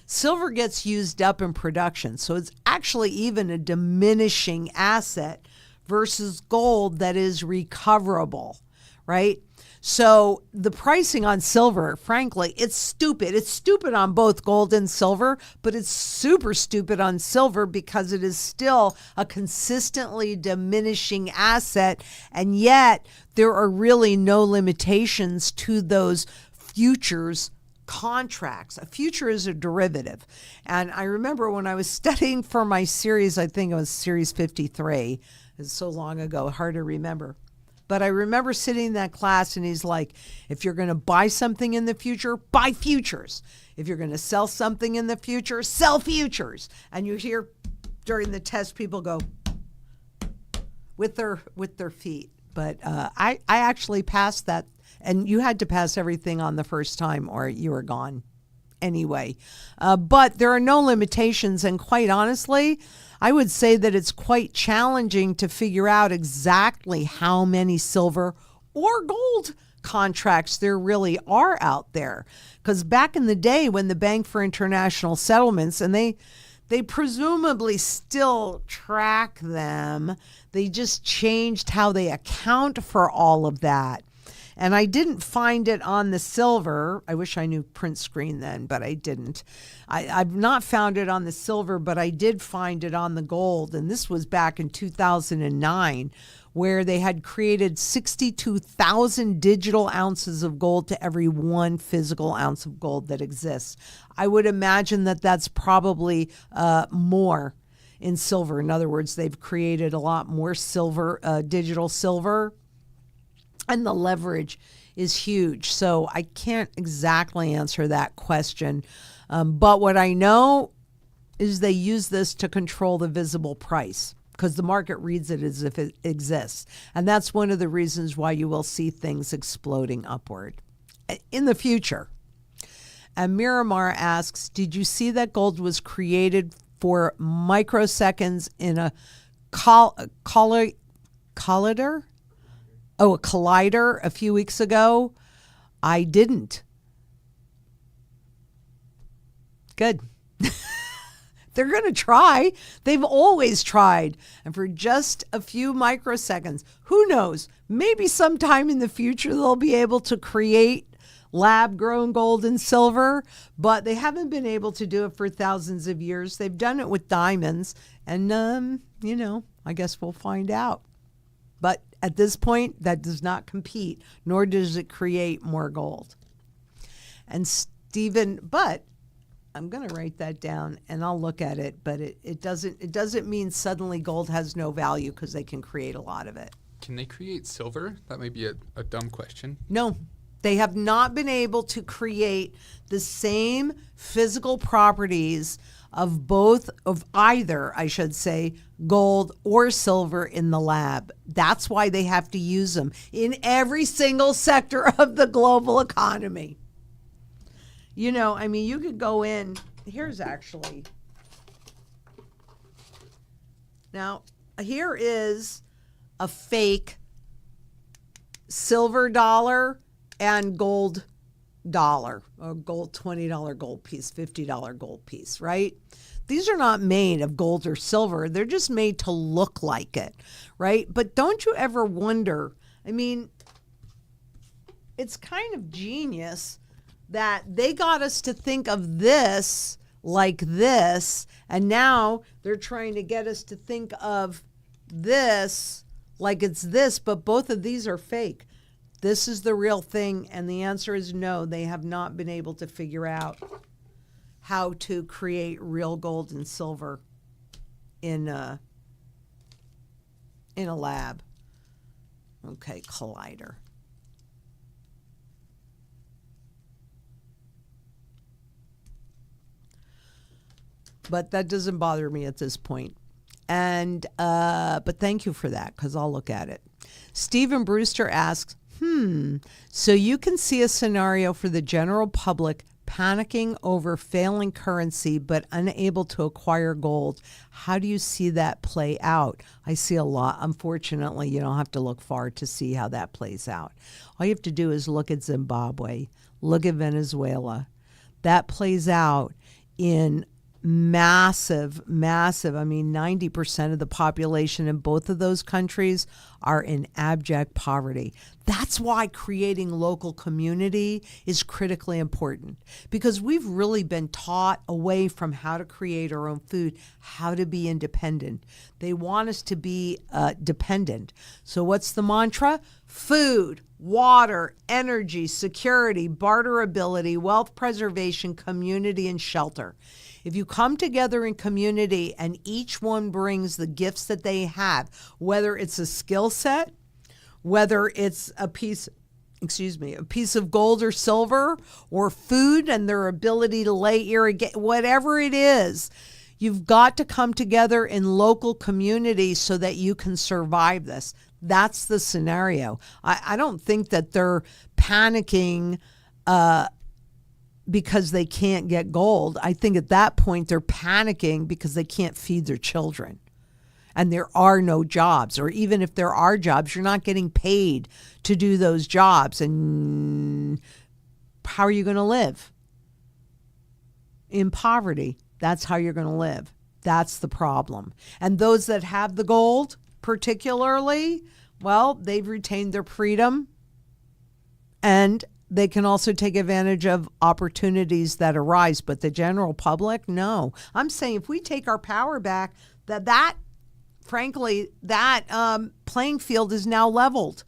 Silver gets used up in production, so it's actually even a diminishing asset versus gold that is recoverable, right? So the pricing on silver, frankly, it's stupid. It's stupid on both gold and silver, but it's super stupid on silver because it is still a consistently diminishing asset, and yet there are really no limitations to those futures contracts. A future is a derivative. And I remember when I was studying for my series, I think it was series 53. It's so long ago, hard to remember. But I remember sitting in that class and he's like, if you're going to buy something in the future, buy futures. If you're going to sell something in the future, sell futures. And you hear during the test people go, with their feet. But I actually passed that, and you had to pass everything on the first time or you were gone anyway. But there are no limitations, and quite honestly, I would say that it's quite challenging to figure out exactly how many silver or gold contracts there really are out there. Because back in the day when the Bank for International Settlements, and they presumably still track them, they just changed how they account for all of that. And I didn't find it on the silver. I wish I knew print screen then, but I didn't. I've not found it on the silver, but I did find it on the gold. And this was back in 2009, where they had created 62,000 digital ounces of gold to every 1 physical ounce of gold that exists. I would imagine that that's probably more in silver. In other words, they've created a lot more silver, digital silver, and the leverage is huge. So I can't exactly answer that question. But what I know is they use this to control the visible price, because the market reads it as if it exists. And that's one of the reasons why you will see things exploding upward in the future. And Miramar asks, did you see that gold was created for microseconds in a collider? A collider a few weeks ago? I didn't. Good. They're going to try. They've always tried. And for just a few microseconds, who knows? Maybe sometime in the future they'll be able to create lab-grown gold and silver, but they haven't been able to do it for thousands of years. They've done it with diamonds, and, I guess we'll find out. But at this point, that does not compete, nor does it create more gold. And Stephen, but I'm going to write that down and I'll look at it, but it doesn't mean suddenly gold has no value because they can create a lot of it. Can they create silver? That may be a dumb question. No, they have not been able to create the same physical properties of either, I should say, gold or silver in the lab. That's why they have to use them in every single sector of the global economy. You could go in. Here's actually. Now, here is a fake silver dollar and gold dollar, or gold $20 gold piece, $50 gold piece, right? These are not made of gold or silver. They're just made to look like it, right? But don't you ever wonder, it's kind of genius that they got us to think of this like this, and now they're trying to get us to think of this like it's this, but both of these are fake. This is the real thing, and the answer is no. They have not been able to figure out how to create real gold and silver in a lab. Okay, collider. But that doesn't bother me at this point. And but thank you for that, because I'll look at it. Stephen Brewster asks, so you can see a scenario for the general public panicking over failing currency but unable to acquire gold. How do you see that play out? I see a lot. Unfortunately, you don't have to look far to see how that plays out. All you have to do is look at Zimbabwe, look at Venezuela. That plays out in massive, 90% of the population in both of those countries are in abject poverty. That's why creating local community is critically important, because we've really been taught away from how to create our own food, how to be independent. They want us to be dependent. So what's the mantra? Food, water, energy, security, barterability, wealth preservation, community, and shelter. If you come together in community and each one brings the gifts that they have, whether it's a skill set, whether it's a piece of gold or silver, or food and their ability to lay irrigate, whatever it is, You've got to come together in local communities so that you can survive this. That's the scenario. I don't think that they're panicking because they can't get gold. I think at that point they're panicking because they can't feed their children. And there are no jobs, or even if there are jobs, you're not getting paid to do those jobs. And how are you going to live? In poverty. That's how you're going to live. That's the problem. And those that have the gold, particularly, well, they've retained their freedom, and they can also take advantage of opportunities that arise. But the general public, no. I'm saying if we take our power back, frankly, that playing field is now leveled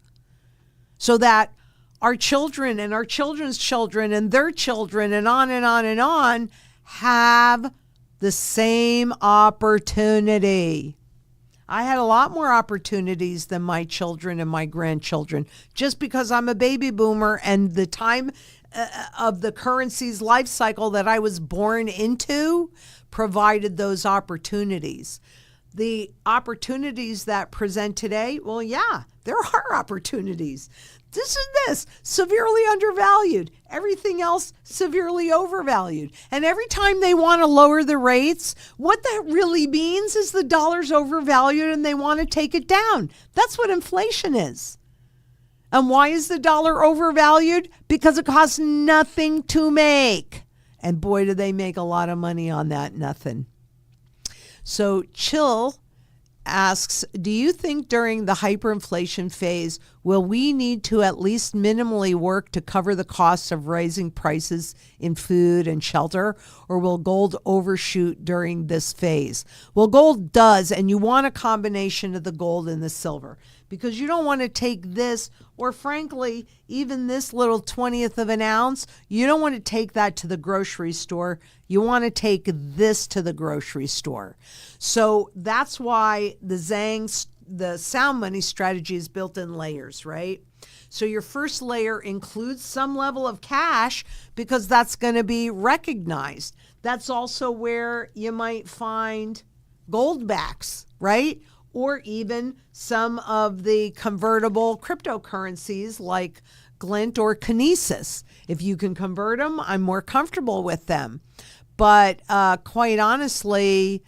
so that our children and our children's children and their children and on and on and on have the same opportunity. I had a lot more opportunities than my children and my grandchildren just because I'm a baby boomer, and the time of the currency's life cycle that I was born into provided those opportunities. The opportunities that present today, well, yeah, there are opportunities. This severely undervalued. Everything else severely overvalued. And every time they want to lower the rates, what that really means is the dollar's overvalued and they want to take it down. That's what inflation is. And why is the dollar overvalued? Because it costs nothing to make. And boy, do they make a lot of money on that nothing. So Chill asks, do you think during the hyperinflation phase, will we need to at least minimally work to cover the costs of raising prices in food and shelter, or will gold overshoot during this phase? Well, gold does, and you want a combination of the gold and the silver, because you don't want to take this, or frankly, even this little 20th of an ounce, you don't want to take that to the grocery store. You want to take this to the grocery store. So that's why the sound money strategy is built in layers, right? So your first layer includes some level of cash because that's going to be recognized. That's also where you might find gold backs, right? Or even some of the convertible cryptocurrencies like Glint or Kinesis. If you can convert them, I'm more comfortable with them. But quite honestly,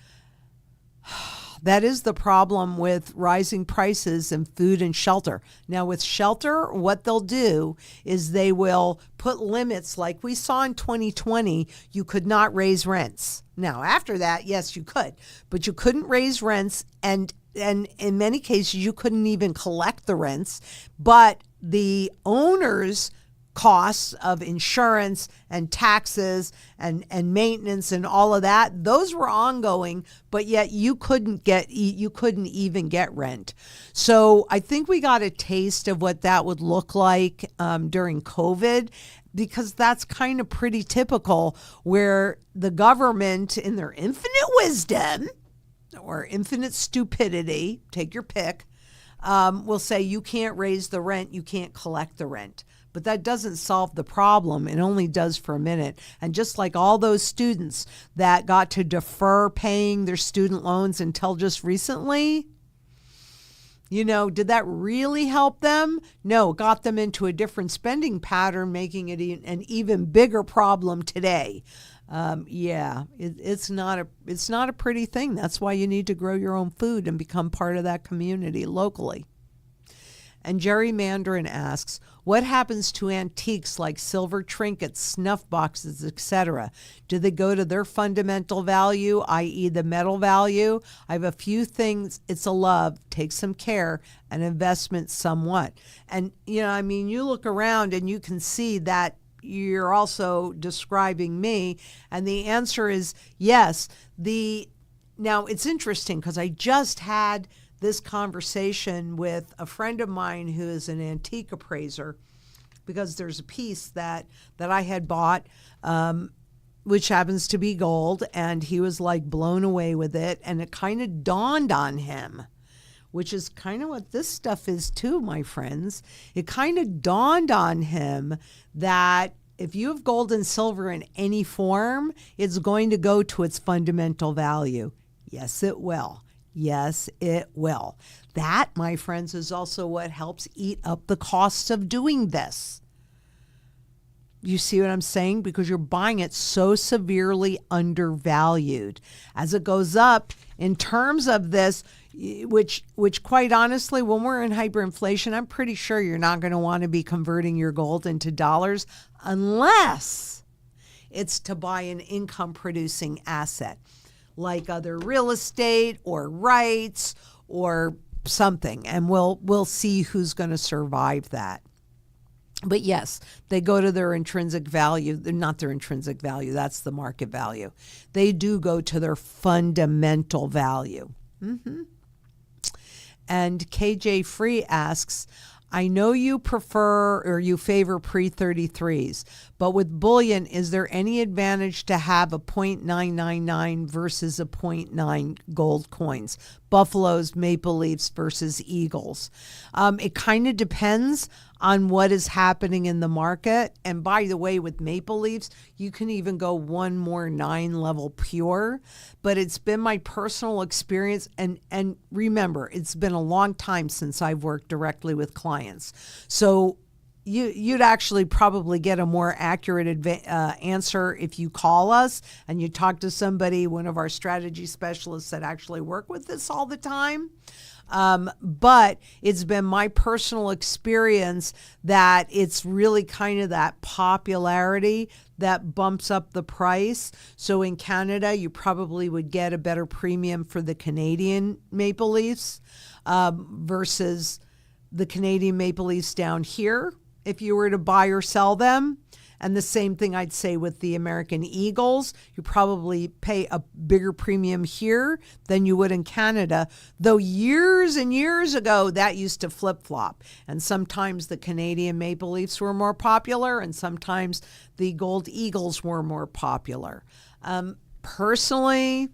that is the problem with rising prices in food and shelter. Now with shelter, what they'll do is they will put limits like we saw in 2020. You could not raise rents. Now after that, yes, you could, but you couldn't raise rents, and in many cases you couldn't even collect the rents. But the owners' costs of insurance and taxes and maintenance and all of that, those were ongoing, but yet you couldn't even get rent. So I think we got a taste of what that would look like during COVID, because that's kind of pretty typical, where the government, in their infinite wisdom or infinite stupidity, take your pick, will say you can't raise the rent, you can't collect the rent. But that doesn't solve the problem. It only does for a minute. And just like all those students that got to defer paying their student loans until just recently, did that really help them? No, it got them into a different spending pattern, making it an even bigger problem today. It's not a pretty thing. That's why you need to grow your own food and become part of that community locally. And Jerry Mandarin asks, what happens to antiques like silver trinkets, snuff boxes, etc.? Do they go to their fundamental value, i.e. the metal value? I have a few things. It's a love, take some care, and investment somewhat. And, you look around and you can see that you're also describing me. And the answer is yes. Now, it's interesting because I just had this conversation with a friend of mine who is an antique appraiser, because there's a piece that I had bought, which happens to be gold, and he was like blown away with it, and it kind of dawned on him, which is kind of what this stuff is too, my friends. It kind of dawned on him that if you have gold and silver in any form, it's going to go to its fundamental value. Yes, it will. Yes, it will. That, my friends, is also what helps eat up the costs of doing this. You see what I'm saying? Because you're buying it so severely undervalued. As it goes up, in terms of this, which quite honestly, when we're in hyperinflation, I'm pretty sure you're not going to want to be converting your gold into dollars unless it's to buy an income producing asset like other real estate or rights or something. And we'll see who's going to survive that. But yes, they go to their intrinsic value. They're not their intrinsic value. That's the market value. They do go to their fundamental value. And KJ Free asks, I know you prefer or you favor pre-33s, but with bullion, is there any advantage to have a 0.999 versus a 0.9 gold coins? Buffaloes, maple leafs versus eagles. It kind of depends on what is happening in the market. And by the way, with maple leafs, you can even go one more 9 level pure. But it's been my personal experience. And remember, it's been a long time since I've worked directly with clients. So you'd actually probably get a more accurate answer if you call us and you talk to somebody, one of our strategy specialists that actually work with this all the time. But it's been my personal experience that it's really kind of that popularity that bumps up the price. So in Canada, you probably would get a better premium for the Canadian maple leafs versus the Canadian maple leafs down here if you were to buy or sell them. And the same thing I'd say with the American Eagles. You probably pay a bigger premium here than you would in Canada, though years and years ago that used to flip-flop. And sometimes the Canadian Maple Leafs were more popular and sometimes the Gold Eagles were more popular. Personally,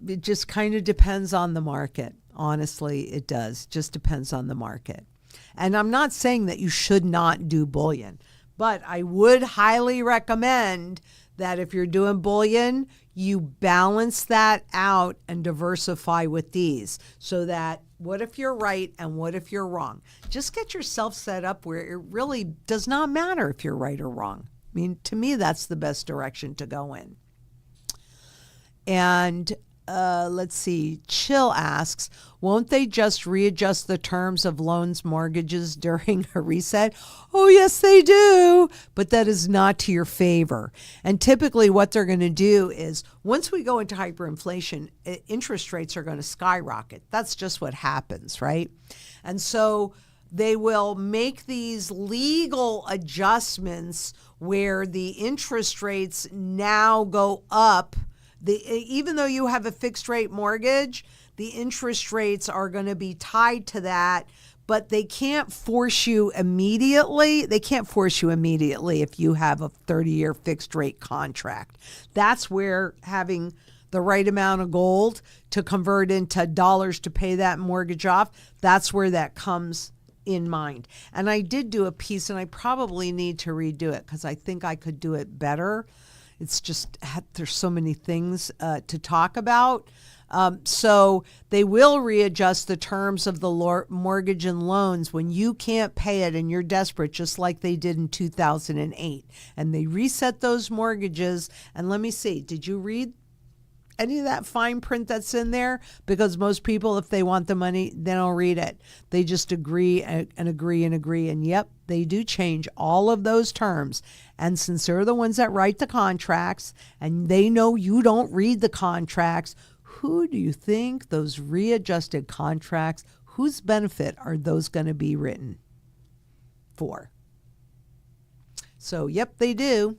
it just kind of depends on the market. Honestly, it does. Just depends on the market. And I'm not saying that you should not do bullion, but I would highly recommend that if you're doing bullion, you balance that out and diversify with these so that what if you're right and what if you're wrong? Just get yourself set up where it really does not matter if you're right or wrong. I mean, to me, that's the best direction to go in. And let's see, Chill asks, won't they just readjust the terms of loans, mortgages during a reset? Oh, yes, they do. But that is not to your favor. And typically what they're going to do is once we go into hyperinflation, interest rates are going to skyrocket. That's just what happens, right? And so they will make these legal adjustments where the interest rates now go up. Even though you have a fixed rate mortgage, the interest rates are going to be tied to that, but they can't force you immediately. They can't force you immediately if you have a 30-year fixed rate contract. That's where having the right amount of gold to convert into dollars to pay that mortgage off, that's where that comes in mind. And I did do a piece, and I probably need to redo it because I think I could do it better. It's just, there's so many things to talk about. So they will readjust the terms of the mortgage and loans when you can't pay it and you're desperate, just like they did in 2008. And they reset those mortgages. And let me see, did you read any of that fine print that's in there? Because most people, if they want the money, they don't read it. They just agree and agree and agree. And yep, they do change all of those terms. And since they're the ones that write the contracts and they know you don't read the contracts, who do you think those readjusted contracts, whose benefit are those going to be written for? So, yep, they do.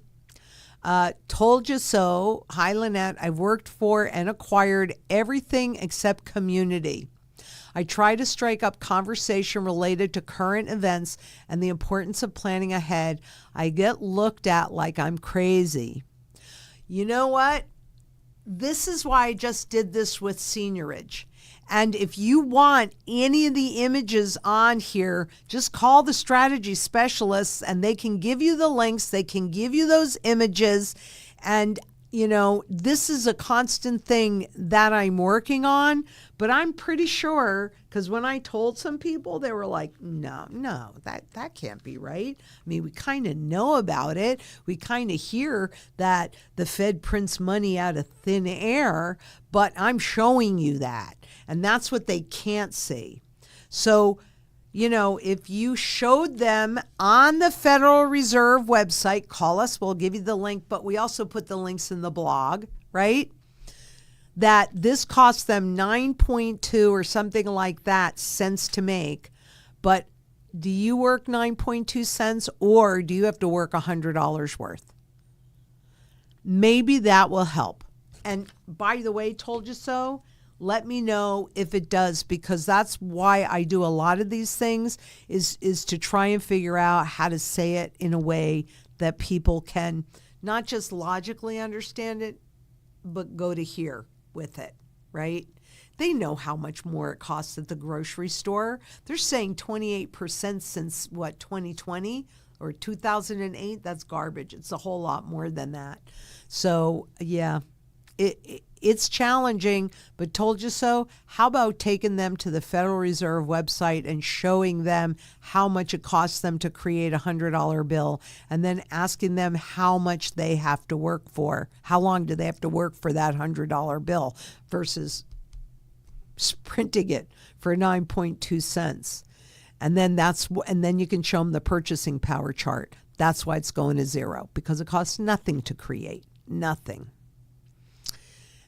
Told you so. Hi, Lynette. I've worked for and acquired everything except community. I try to strike up conversation related to current events and the importance of planning ahead. I get looked at like I'm crazy. You know what? This is why I just did this with seigniorage. And if you want any of the images on here, just call the strategy specialists and they can give you the links. They can give you those images. And, this is a constant thing that I'm working on. But I'm pretty sure, because when I told some people, they were like, no, that can't be right. I mean, we kind of know about it. We kind of hear that the Fed prints money out of thin air, but I'm showing you that. And that's what they can't see. So, if you showed them on the Federal Reserve website, call us, we'll give you the link, but we also put the links in the blog, right? That this costs them 9.2 or something like that cents to make. But do you work 9.2 cents or do you have to work $100 worth? Maybe that will help. And by the way, told you so. Let me know if it does, because that's why I do a lot of these things is to try and figure out how to say it in a way that people can not just logically understand it, but go to here with it, right? They know how much more it costs at the grocery store. They're saying 28% since 2020 or 2008. That's garbage. It's a whole lot more than that. So yeah, it's challenging, but told you so. How about taking them to the Federal Reserve website and showing them how much it costs them to create a $100 bill, and then asking them how much they have to work for. How long do they have to work for that $100 bill versus printing it for 9.2 cents. And then you can show them the purchasing power chart. That's why it's going to zero, because it costs nothing to create. Nothing.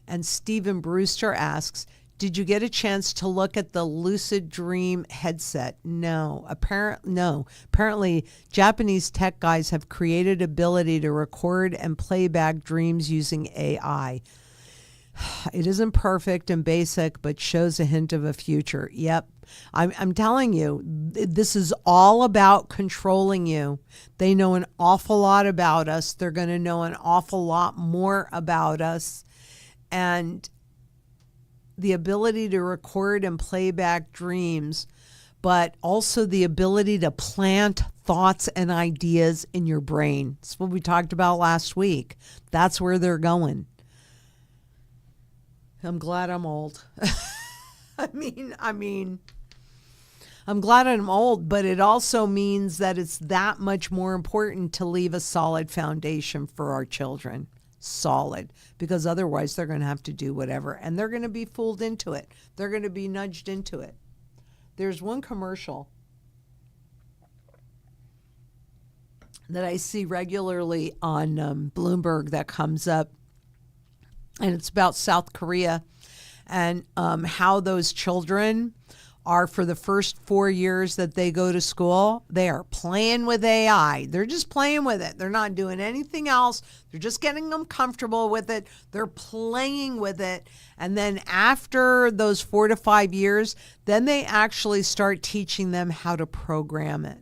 And Stephen Brewster asks, did you get a chance to look at the Lucid Dream headset? No. Apparently, Japanese tech guys have created ability to record and play back dreams using AI. It isn't perfect and basic, but shows a hint of a future. Yep. I'm telling you, this is all about controlling you. They know an awful lot about us. They're going to know an awful lot more about us. And the ability to record and play back dreams, but also the ability to plant thoughts and ideas in your brain. That's what we talked about last week. That's where they're going. I'm glad I'm old. I'm glad I'm old, but it also means that it's that much more important to leave a solid foundation for our children. Solid, because otherwise they're going to have to do whatever, and they're going to be fooled into it. They're going to be nudged into it. There's one commercial that I see regularly on Bloomberg that comes up, and it's about South Korea and how those children are, for the first 4 years that they go to school, they are playing with AI. They're just playing with it. They're not doing anything else. They're just getting them comfortable with it. They're playing with it. And then after those 4 to 5 years, then they actually start teaching them how to program it.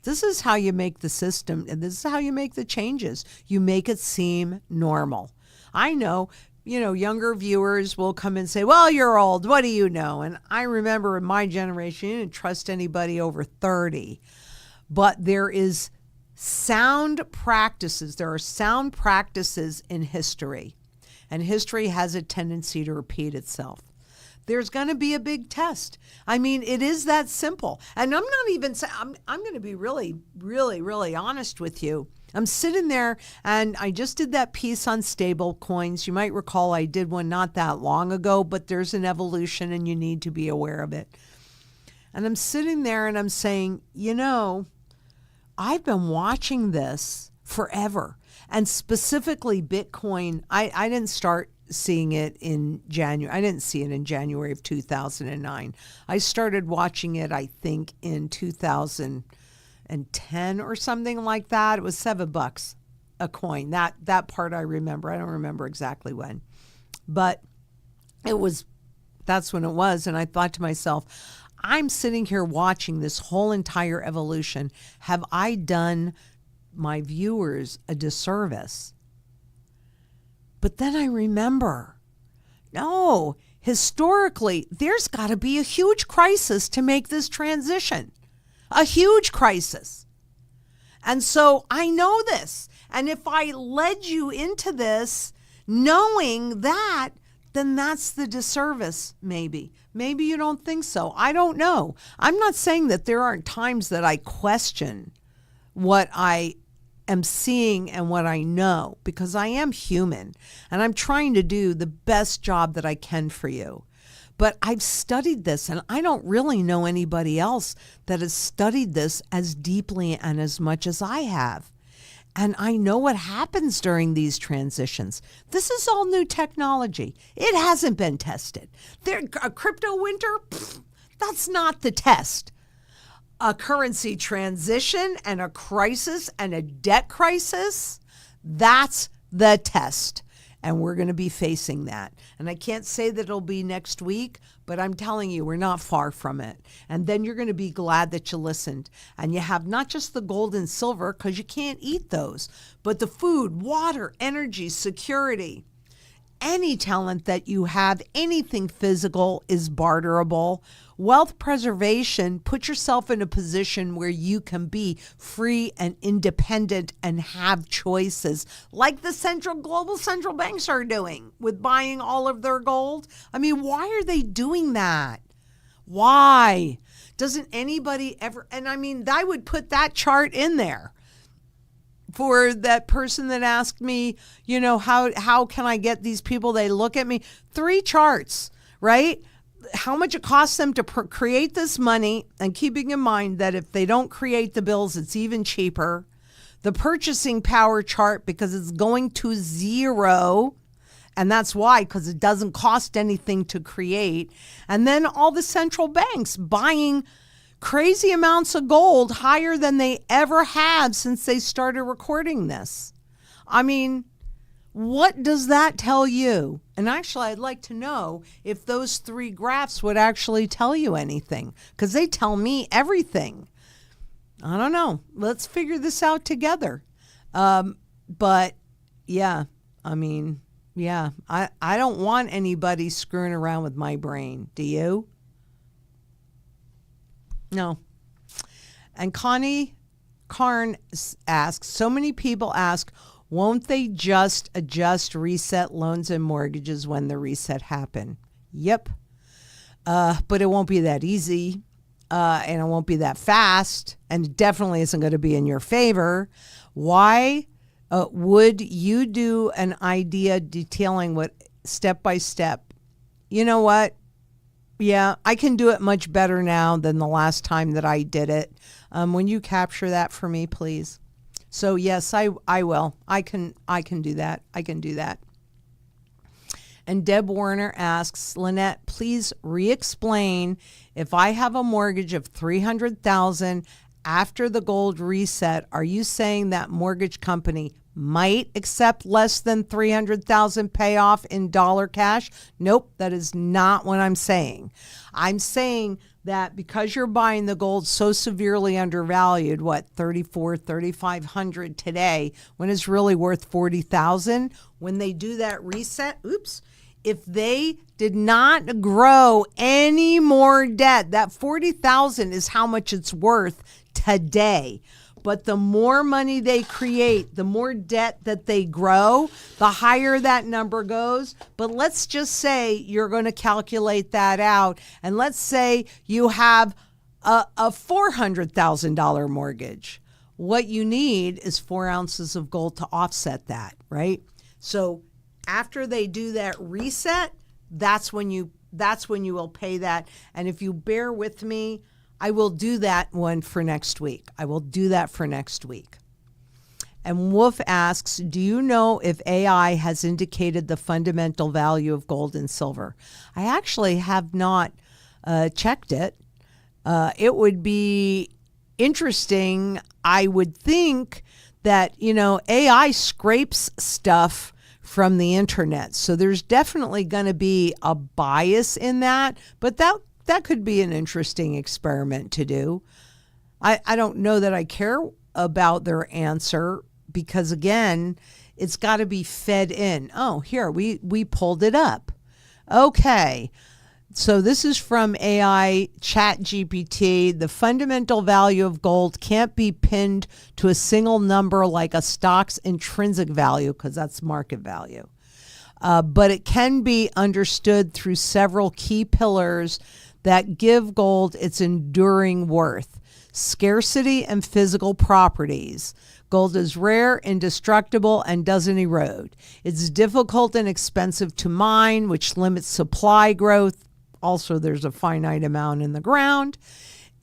This is how you make the system, and this is how you make the changes. You make it seem normal. I know, younger viewers will come and say, well, you're old. What do you know? And I remember in my generation, you didn't trust anybody over 30. But there is sound practices. There are sound practices in history. And history has a tendency to repeat itself. There's going to be a big test. It is that simple. And I'm not even saying, I'm going to be really, really, really honest with you. I'm sitting there and I just did that piece on stable coins. You might recall I did one not that long ago, but there's an evolution and you need to be aware of it. And I'm sitting there and I'm saying, I've been watching this forever. And specifically Bitcoin, I didn't start seeing it in January. I didn't see it in January of 2009. I started watching it, I think, in 2010 or something like that. It was $7 a coin. That part I remember. I don't remember exactly when, but that's when it was. And I thought to myself, I'm sitting here watching this whole entire evolution. Have I done my viewers a disservice? But then I remember, no, historically, there's got to be a huge crisis to make this transition. A huge crisis. And so I know this. And if I led you into this knowing that, then that's the disservice, maybe. Maybe you don't think so. I don't know. I'm not saying that there aren't times that I question what I am seeing and what I know, because I am human and I'm trying to do the best job that I can for you. But I've studied this, and I don't really know anybody else that has studied this as deeply and as much as I have. And I know what happens during these transitions. This is all new technology. It hasn't been tested. A crypto winter, that's not the test. A currency transition and a crisis and a debt crisis, that's the test. And we're going to be facing that. And I can't say that it'll be next week, but I'm telling you, we're not far from it. And then you're going to be glad that you listened. And you have not just the gold and silver, because you can't eat those, but the food, water, energy, security. Any talent that you have, anything physical is barterable. Wealth preservation, put yourself in a position where you can be free and independent and have choices, like the global central banks are doing with buying all of their gold. I mean, why are they doing that? Why? Doesn't anybody ever, and I mean, I would put that chart in there. For that person that asked me, how can I get these people? They look at me, 3 charts, right? How much it costs them to create this money, and keeping in mind that if they don't create the bills, it's even cheaper. The purchasing power chart, because it's going to zero. And that's why, because it doesn't cost anything to create. And then all the central banks buying crazy amounts of gold, higher than they ever have since they started recording this. I mean, what does that tell you? And actually, I'd like to know if those 3 graphs would actually tell you anything, because they tell me everything. I don't know. Let's figure this out together. But yeah, I mean, yeah, I don't want anybody screwing around with my brain. Do you? No. And Connie Karn asks, so many people ask, won't they just adjust, reset loans and mortgages when the reset happen? Yep. But it won't be that easy. And it won't be that fast. And it definitely isn't going to be in your favor. Why would you do an idea detailing what step by step? You know what? Yeah, I can do it much better now than the last time that I did it. When you capture that for me, please. So yes, I will. I can do that. I can do that. And Deb Warner asks, Lynette, please re-explain, if I have a mortgage of $300,000 after the gold reset, are you saying that mortgage company might accept less than $300,000 payoff in dollar cash? Nope, that is not what I'm saying. I'm saying that because you're buying the gold so severely undervalued, $3,500 today, when it's really worth $40,000, when they do that reset, if they did not grow any more debt, that $40,000 is how much it's worth today. But the more money they create, the more debt that they grow, the higher that number goes. But let's just say you're going to calculate that out. And let's say you have a $400,000 mortgage. What you need is 4 ounces of gold to offset that, right? So after they do that reset, that's when you will pay that. And if you bear with me, I will do that one for next week. I will do that for next week. And Wolf asks, do you know if AI has indicated the fundamental value of gold and silver? I actually have not checked it. It would be interesting. I would think that, AI scrapes stuff from the internet. So there's definitely going to be a bias in that, but that could be an interesting experiment to do. I don't know that I care about their answer, because again, it's got to be fed in. Oh, here, we pulled it up. Okay. So this is from AI Chat GPT. The fundamental value of gold can't be pinned to a single number like a stock's intrinsic value, because that's market value. But it can be understood through several key pillars that give gold its enduring worth. Scarcity and physical properties. Gold is rare, indestructible, and doesn't erode. It's difficult and expensive to mine, which limits supply growth. Also, there's a finite amount in the ground.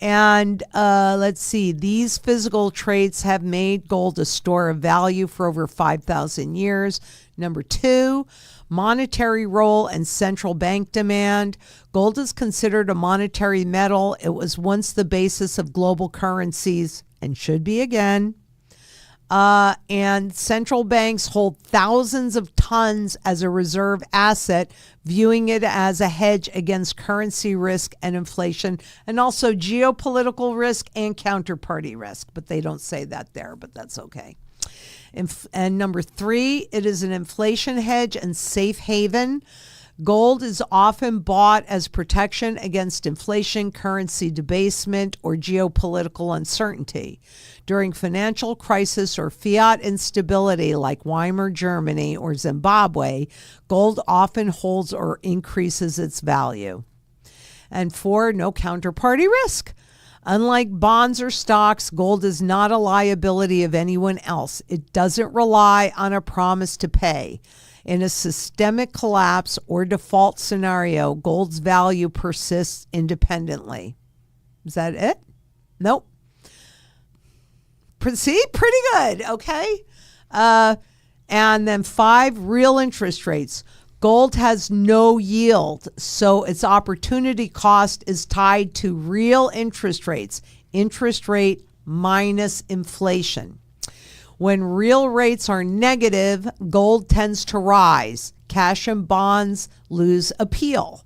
And let's see, these physical traits have made gold a store of value for over 5,000 years. Number 2, monetary role and central bank demand. Gold is considered a monetary metal. It was once the basis of global currencies and should be again. And central banks hold thousands of tons as a reserve asset, viewing it as a hedge against currency risk and inflation, and also geopolitical risk and counterparty risk. But they don't say that there, but that's okay. And number 3, it is an inflation hedge and safe haven. Gold is often bought as protection against inflation, currency debasement, or geopolitical uncertainty. During financial crisis or fiat instability like Weimar Germany or Zimbabwe, gold often holds or increases its value. And 4, no counterparty risk. Unlike bonds or stocks, gold is not a liability of anyone else. It doesn't rely on a promise to pay. In a systemic collapse or default scenario, gold's value persists independently. Is that it? Nope. See, pretty good, okay? And then 5, real interest rates. Gold has no yield, so its opportunity cost is tied to real interest rates. Interest rate minus inflation. When real rates are negative, gold tends to rise. Cash and bonds lose appeal.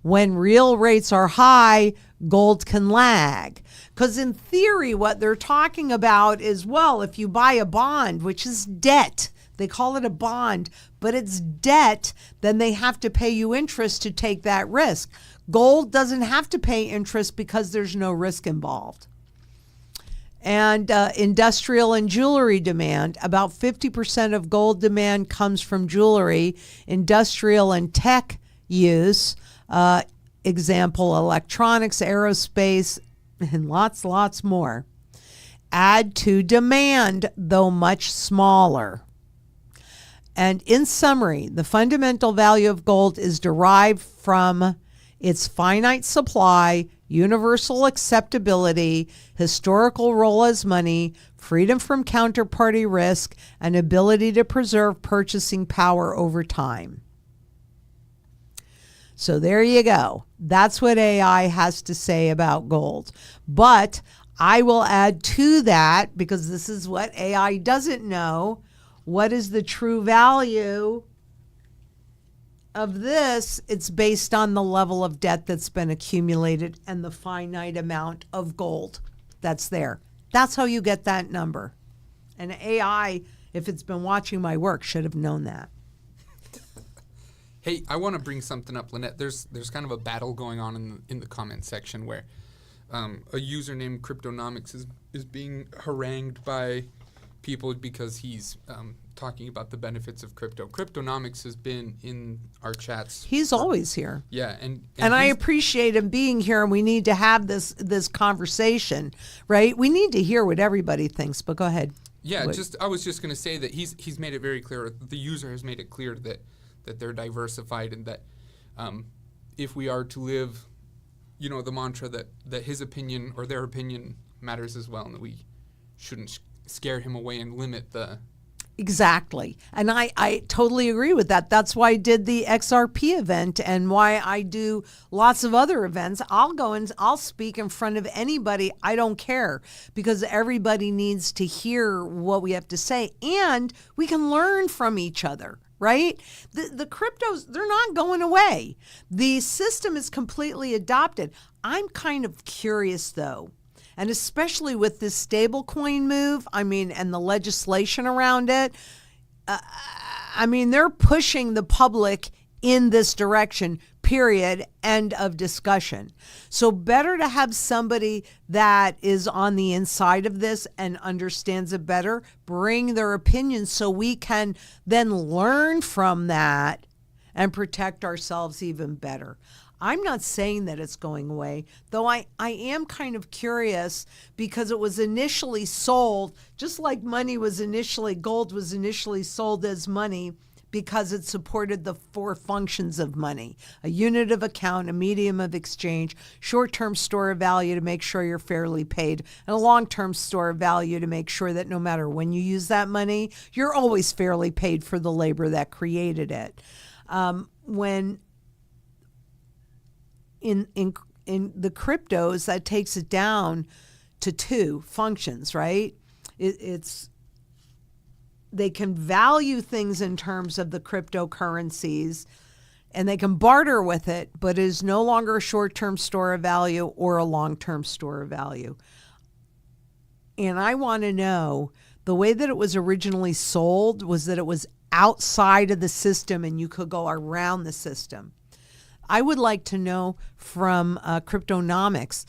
When real rates are high, gold can lag. Because in theory, what they're talking about is, well, if you buy a bond, which is debt, they call it a bond, but it's debt, then they have to pay you interest to take that risk. Gold doesn't have to pay interest because there's no risk involved. And industrial and jewelry demand. About 50% of gold demand comes from jewelry, industrial and tech use, example, electronics, aerospace, and lots more. Add to demand, though much smaller. And in summary, the fundamental value of gold is derived from its finite supply, universal acceptability, historical role as money, freedom from counterparty risk, and ability to preserve purchasing power over time. So there you go. That's what AI has to say about gold. But I will add to that, because this is what AI doesn't know. What is the true value of this? It's based on the level of debt that's been accumulated and the finite amount of gold that's there. That's how you get that number. And AI, if it's been watching my work, should have known that. Hey, I want to bring something up, Lynette. There's kind of a battle going on in the comment section where a user named Cryptonomics is being harangued by people because he's talking about the benefits of crypto. Cryptonomics has been in our chats. He's always here. Yeah, and I appreciate him being here, and we need to have this conversation, right? We need to hear what everybody thinks, but go ahead. Yeah, I was just going to say that he's made it very clear, the user has made it clear that they're diversified, and that if we are to live, the mantra that his opinion or their opinion matters as well, and that we shouldn't scare him away and limit the... Exactly. And I totally agree with that. That's why I did the XRP event and why I do lots of other events. I'll go and I'll speak in front of anybody. I don't care, because everybody needs to hear what we have to say, and we can learn from each other. Right? The cryptos, they're not going away. The system is completely adopted. I'm kind of curious, though, and especially with this stablecoin move, and the legislation around it, they're pushing the public in this direction, period, end of discussion. So better to have somebody that is on the inside of this and understands it better, bring their opinion so we can then learn from that and protect ourselves even better. I'm not saying that it's going away, though I am kind of curious because it was initially sold, just like gold was initially sold as money because it supported the four functions of money: a unit of account, a medium of exchange, short-term store of value to make sure you're fairly paid, and a long-term store of value to make sure that no matter when you use that money, you're always fairly paid for the labor that created it. When in the cryptos, that takes it down to two functions, right? They can value things in terms of the cryptocurrencies and they can barter with it, but it is no longer a short-term store of value or a long-term store of value. And I want to know, the way that it was originally sold was that it was outside of the system and you could go around the system. I would like to know from Cryptonomics,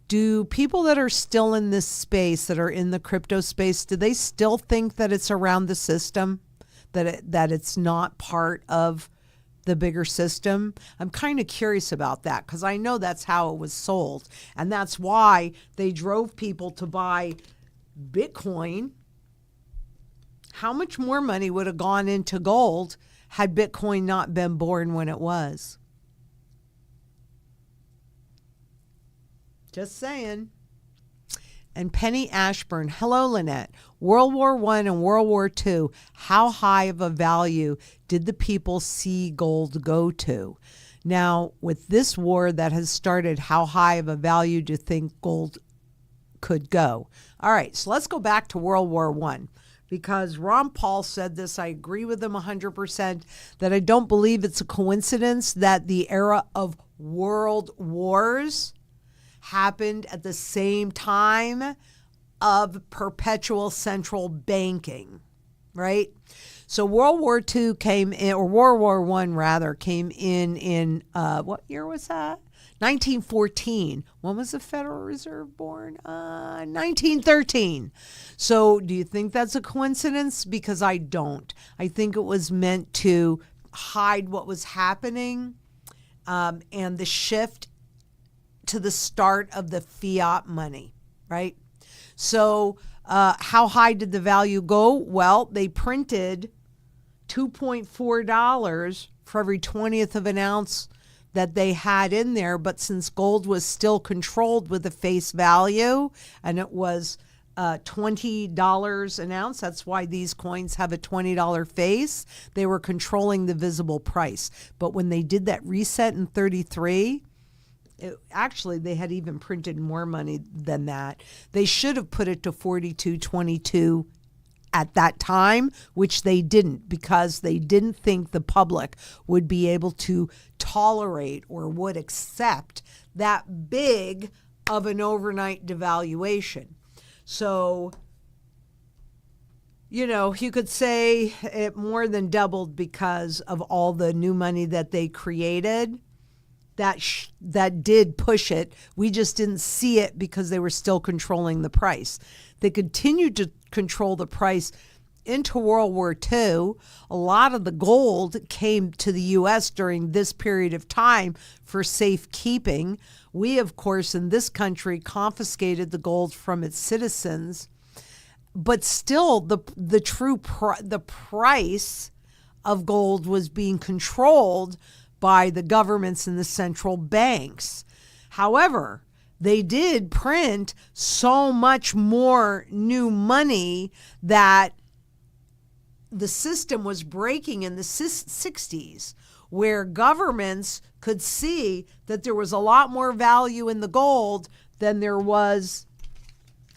do people that are still in this space, that are in the crypto space, do they still think that it's around the system, that it's not part of the bigger system? I'm kind of curious about that because I know that's how it was sold. And that's why they drove people to buy Bitcoin. How much more money would have gone into gold had Bitcoin not been born when it was? Just saying. And Penny Ashburn, hello, Lynette. World War I and World War II, how high of a value did the people see gold go to? Now, with this war that has started, how high of a value do you think gold could go? All right, so let's go back to World War I. Because Ron Paul said this, I agree with him 100%, that I don't believe it's a coincidence that the era of world wars happened at the same time of perpetual central banking, right? So World War II came in, or World War I rather, came in what year was that? 1914. When was the Federal Reserve born? 1913. So do you think that's a coincidence? Because I don't. I think it was meant to hide what was happening and the shift to the start of the fiat money, right? So how high did the value go? Well, they printed $2.4 for every 20th of an ounce that they had in there. But since gold was still controlled with a face value and it was $20 an ounce, that's why these coins have a $20 face, they were controlling the visible price. But when they did that reset in 33, actually, they had even printed more money than that. They should have put it to 42.22 at that time, which they didn't, because they didn't think the public would be able to tolerate or would accept that big of an overnight devaluation. So, you could say it more than doubled because of all the new money that they created. That did push it. We just didn't see it because they were still controlling the price. They continued to control the price into World War II. A lot of the gold came to the U.S. during this period of time for safekeeping. We, of course, in this country confiscated the gold from its citizens, but still the price of gold was being controlled by the governments and the central banks. However, they did print so much more new money that the system was breaking in the 60s, where governments could see that there was a lot more value in the gold than there was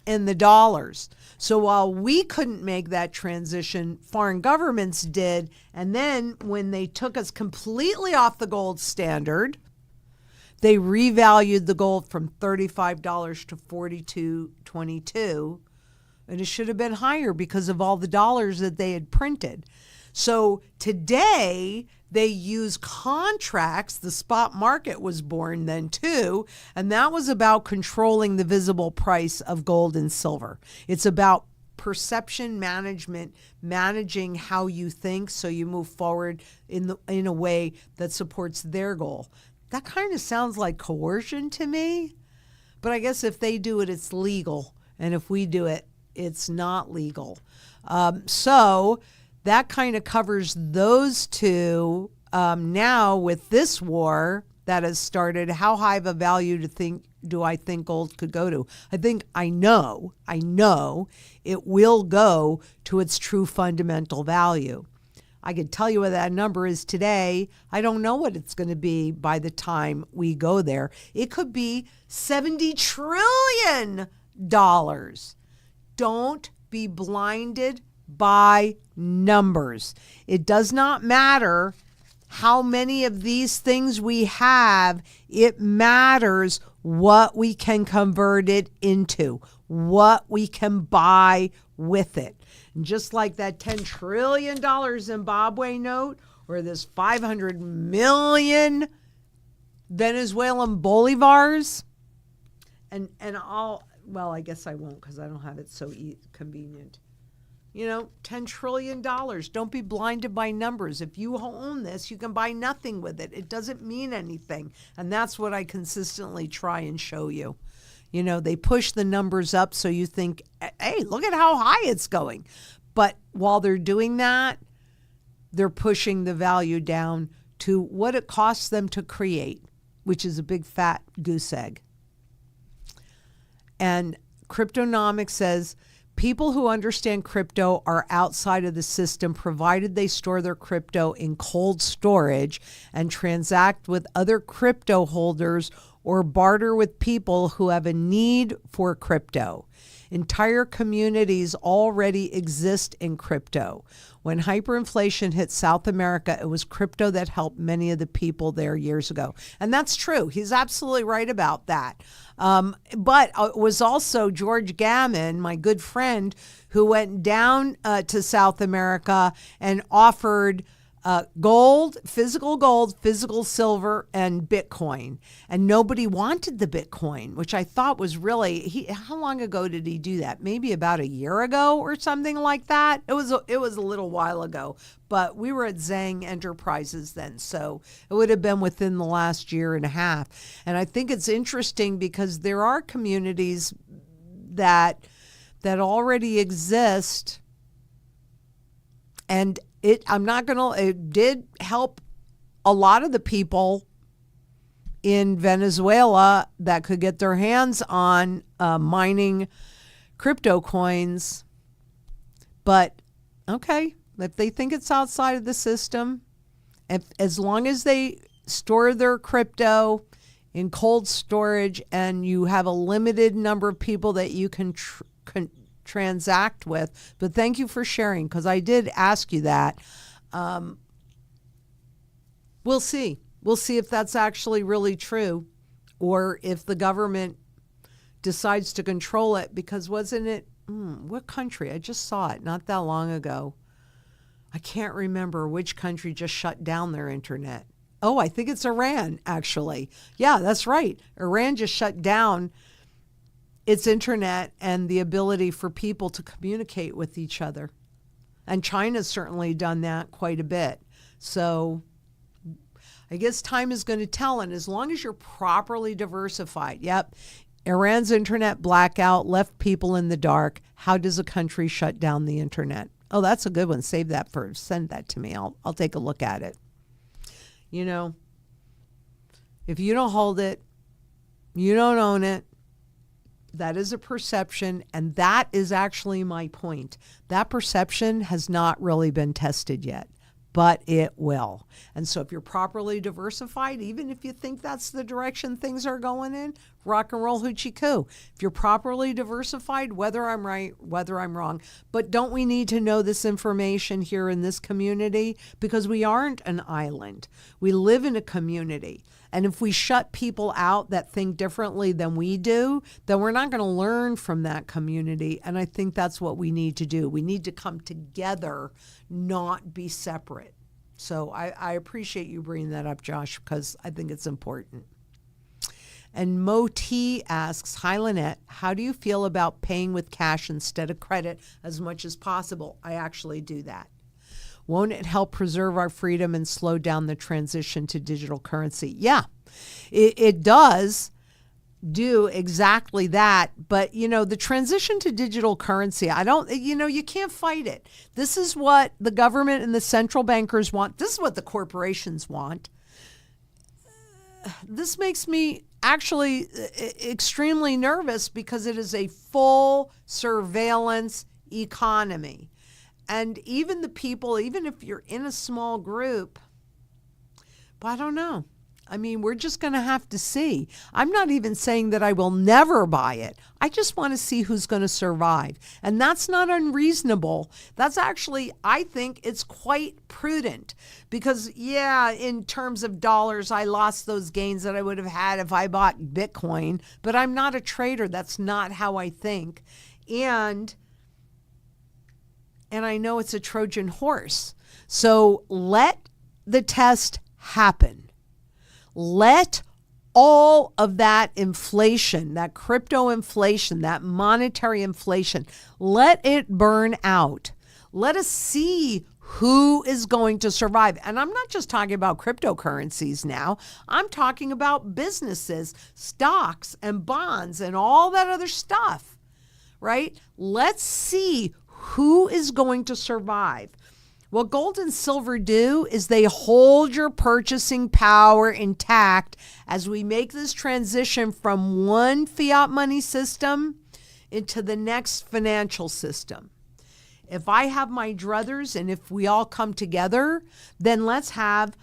in the dollars. So while we couldn't make that transition, foreign governments did. And then when they took us completely off the gold standard, they revalued the gold from $35 to $42.22. And it should have been higher because of all the dollars that they had printed. So today they use contracts. The spot market was born then too, and that was about controlling the visible price of gold and silver. It's about perception management, managing how you think so you move forward in a way that supports their goal. That kind of sounds like coercion to me, but I guess if they do it, it's legal, and if we do it, it's not legal. So that kind of covers those two. Now with this war that has started, how high of a value do I think gold could go to? I know it will go to its true fundamental value. I could tell you what that number is today. I don't know what it's going to be by the time we go there. It could be $70 trillion. Don't be blinded by numbers. It does not matter how many of these things we have. It matters what we can convert it into, what we can buy with it. And just like that $10 trillion Zimbabwe note or this 500 million Venezuelan bolivars, and I guess I won't because I don't have it so convenient. $10 trillion. Don't be blinded by numbers. If you own this, you can buy nothing with it. It doesn't mean anything. And that's what I consistently try and show you. They push the numbers up so you think, hey, look at how high it's going. But while they're doing that, they're pushing the value down to what it costs them to create, which is a big fat goose egg. And Cryptonomics says, people who understand crypto are outside of the system, provided they store their crypto in cold storage and transact with other crypto holders or barter with people who have a need for crypto. Entire communities already exist in crypto. When hyperinflation hit South America, it was crypto that helped many of the people there years ago. And that's true. He's absolutely right about that. But it was also George Gammon, my good friend, who went down to South America and offered gold, physical silver, and Bitcoin. And nobody wanted the Bitcoin, which I thought was really, how long ago did he do that? Maybe about a year ago or something like that. It was a little while ago, but we were at Zang Enterprises then. So it would have been within the last year and a half. And I think it's interesting because there are communities that already exist, and it did help a lot of the people in Venezuela that could get their hands on mining crypto coins. But okay, if they think it's outside of the system, as long as they store their crypto in cold storage and you have a limited number of people that you can transact with. But thank you for sharing, because I did ask you that. We'll see if that's actually really true, or if the government decides to control it, because wasn't it what country? I just saw it not that long ago. I can't remember which country just shut down their internet. Oh, I think it's Iran, actually. Yeah, that's right. Iran just shut down its internet and the ability for people to communicate with each other. And China's certainly done that quite a bit. So I guess time is going to tell. And as long as you're properly diversified, Iran's internet blackout left people in the dark. How does a country shut down the internet? Oh, that's a good one. Save that send that to me. I'll take a look at it. If you don't hold it, you don't own it. That is a perception, and that is actually my point. That perception has not really been tested yet, but it will. And so if you're properly diversified, even if you think that's the direction things are going in, rock and roll hoochie coo. If you're properly diversified, whether I'm right, whether I'm wrong. But don't we need to know this information here in this community? Because we aren't an island. We live in a community. And if we shut people out that think differently than we do, then we're not going to learn from that community. And I think that's what we need to do. We need to come together, not be separate. So I appreciate you bringing that up, Josh, because I think it's important. And Mo T asks, hi, Lynette, how do you feel about paying with cash instead of credit as much as possible? I actually do that. Won't it help preserve our freedom and slow down the transition to digital currency? Yeah, it does do exactly that. But, the transition to digital currency, you can't fight it. This is what the government and the central bankers want. This is what the corporations want. This makes me actually extremely nervous because it is a full surveillance economy. And even the people, even if you're in a small group, but I don't know. I mean, we're just going to have to see. I'm not even saying that I will never buy it. I just want to see who's going to survive. And that's not unreasonable. That's actually, I think it's quite prudent because, yeah, in terms of dollars, I lost those gains that I would have had if I bought Bitcoin, but I'm not a trader. That's not how I think. And I know it's a Trojan horse. So let the test happen. Let all of that inflation, that crypto inflation, that monetary inflation, let it burn out. Let us see who is going to survive. And I'm not just talking about cryptocurrencies now. I'm talking about businesses, stocks and bonds and all that other stuff, right? Let's see who is going to survive. What gold and silver do is they hold your purchasing power intact as we make this transition from one fiat money system into the next financial system. If I have my druthers and if we all come together, then let's have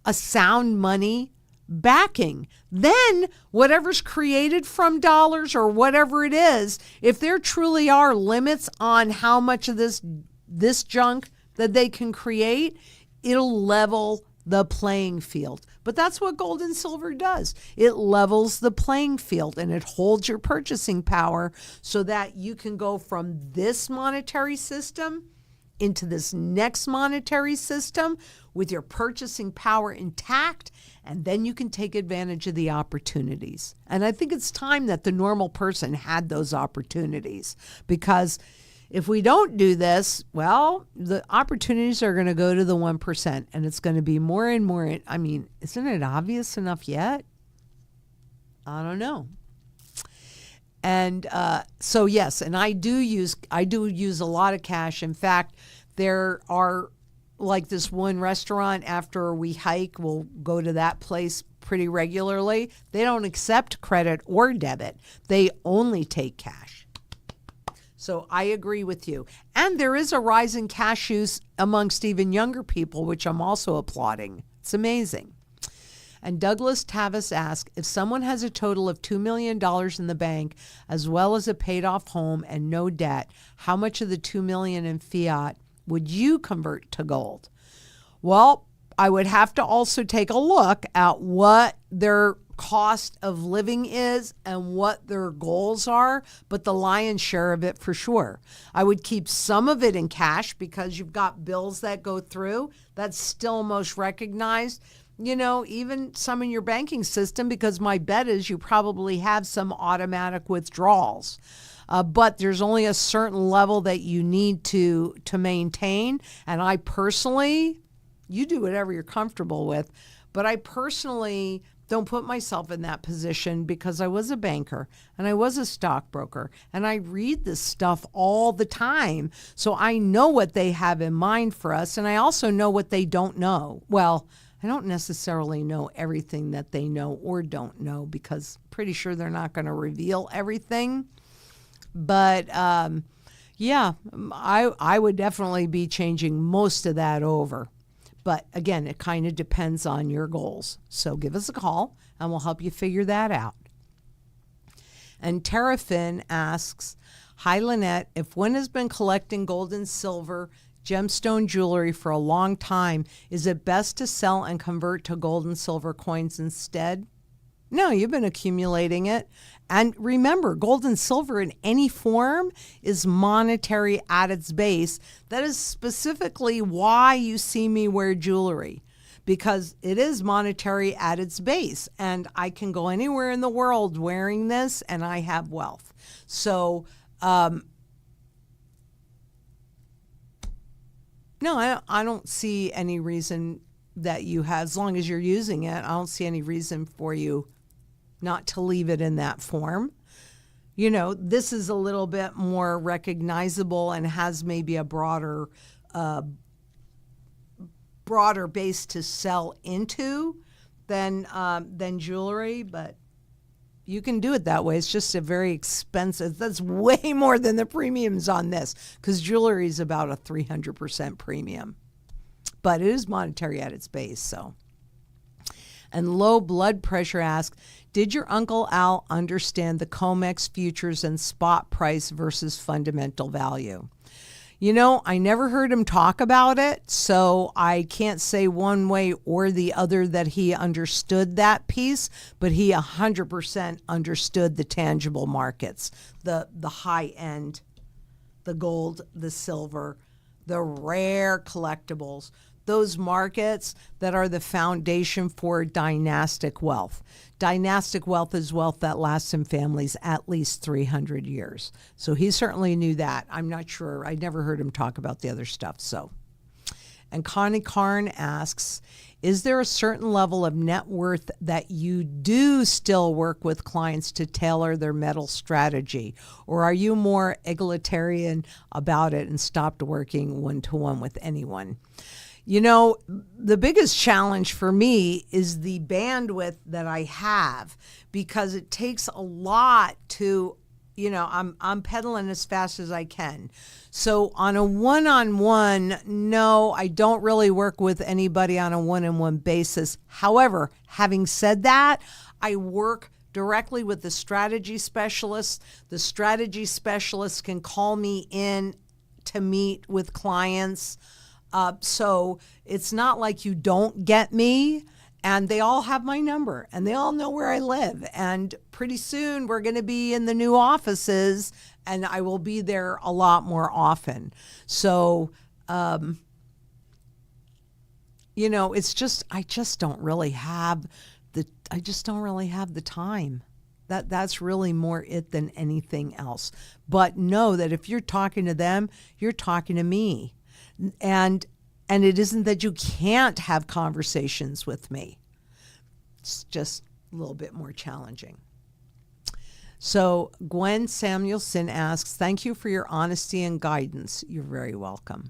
a sound money backing. Then whatever's created from dollars or whatever it is, if there truly are limits on how much of this junk that they can create, it'll level the playing field. But that's what gold and silver does. It levels the playing field and it holds your purchasing power so that you can go from this monetary system into this next monetary system with your purchasing power intact, and then you can take advantage of the opportunities. And I think it's time that the normal person had those opportunities, because if we don't do this, well, the opportunities are going to go to the 1%, and it's going to be more and more. I mean, isn't it obvious enough yet? I don't know. And so yes, and I do use a lot of cash. In fact, there are like this one restaurant after we hike, we'll go to that place pretty regularly. They don't accept credit or debit. They only take cash. So I agree with you. And there is a rise in cash use amongst even younger people, which I'm also applauding. It's amazing. And Douglas Tavis asked, if someone has a total of $2 million in the bank, as well as a paid off home and no debt, how much of the $2 million in fiat would you convert to gold? Well, I would have to also take a look at what their cost of living is and what their goals are, but the lion's share of it for sure. I would keep some of it in cash because you've got bills that go through. That's still most recognized. You know, even some in your banking system, because my bet is you probably have some automatic withdrawals. But there's only a certain level that you need to maintain. And I personally, you do whatever you're comfortable with, but I personally don't put myself in that position because I was a banker and I was a stockbroker and I read this stuff all the time. So I know what they have in mind for us, and I also know what they don't know. Well, I don't necessarily know everything that they know or don't know because I'm pretty sure they're not going to reveal everything. But yeah, I would definitely be changing most of that over. But again, it kind of depends on your goals. So give us a call and we'll help you figure that out. And Terrafin asks, hi, Lynette, if one has been collecting gold and silver, gemstone jewelry for a long time, is it best to sell and convert to gold and silver coins instead? No, you've been accumulating it. And remember, gold and silver in any form is monetary at its base. That is specifically why you see me wear jewelry, because it is monetary at its base. And I can go anywhere in the world wearing this and I have wealth. So, no, I don't see any reason that you have, as long as you're using it, I don't see any reason for you not to leave it in that form. You know, this is a little bit more recognizable and has maybe a broader base to sell into than jewelry, but you can do it that way. It's just a very expensive. That's way more than the premiums on this, because jewelry is about a 300% premium, but it is monetary at its base. So, and low blood pressure asks, did your Uncle Al understand the COMEX futures and spot price versus fundamental value? You know, I never heard him talk about it, so I can't say one way or the other that he understood that piece, but he 100% understood the tangible markets, the high end, the gold, the silver, the rare collectibles, those markets that are the foundation for dynastic wealth. Dynastic wealth is wealth that lasts in families at least 300 years. So he certainly knew that. I'm not sure. I never heard him talk about the other stuff. So, and Connie Karn asks, is there a certain level of net worth that you do still work with clients to tailor their metal strategy? Or are you more egalitarian about it and stopped working one-to-one with anyone? You know, the biggest challenge for me is the bandwidth that I have, because it takes a lot to, you know, I'm pedaling as fast as I can. So on a one-on-one, no, I don't really work with anybody on a one-on-one basis. However, having said that, I work directly with the strategy specialists. The strategy specialists can call me in to meet with clients. So it's not like you don't get me, and they all have my number and they all know where I live. And pretty soon we're going to be in the new offices and I will be there a lot more often. So, you know, it's just, I just don't really have the time. That's really more it than anything else. But know that if you're talking to them, you're talking to me. And it isn't that you can't have conversations with me. It's just a little bit more challenging. So Gwen Samuelson asks, thank you for your honesty and guidance. You're very welcome.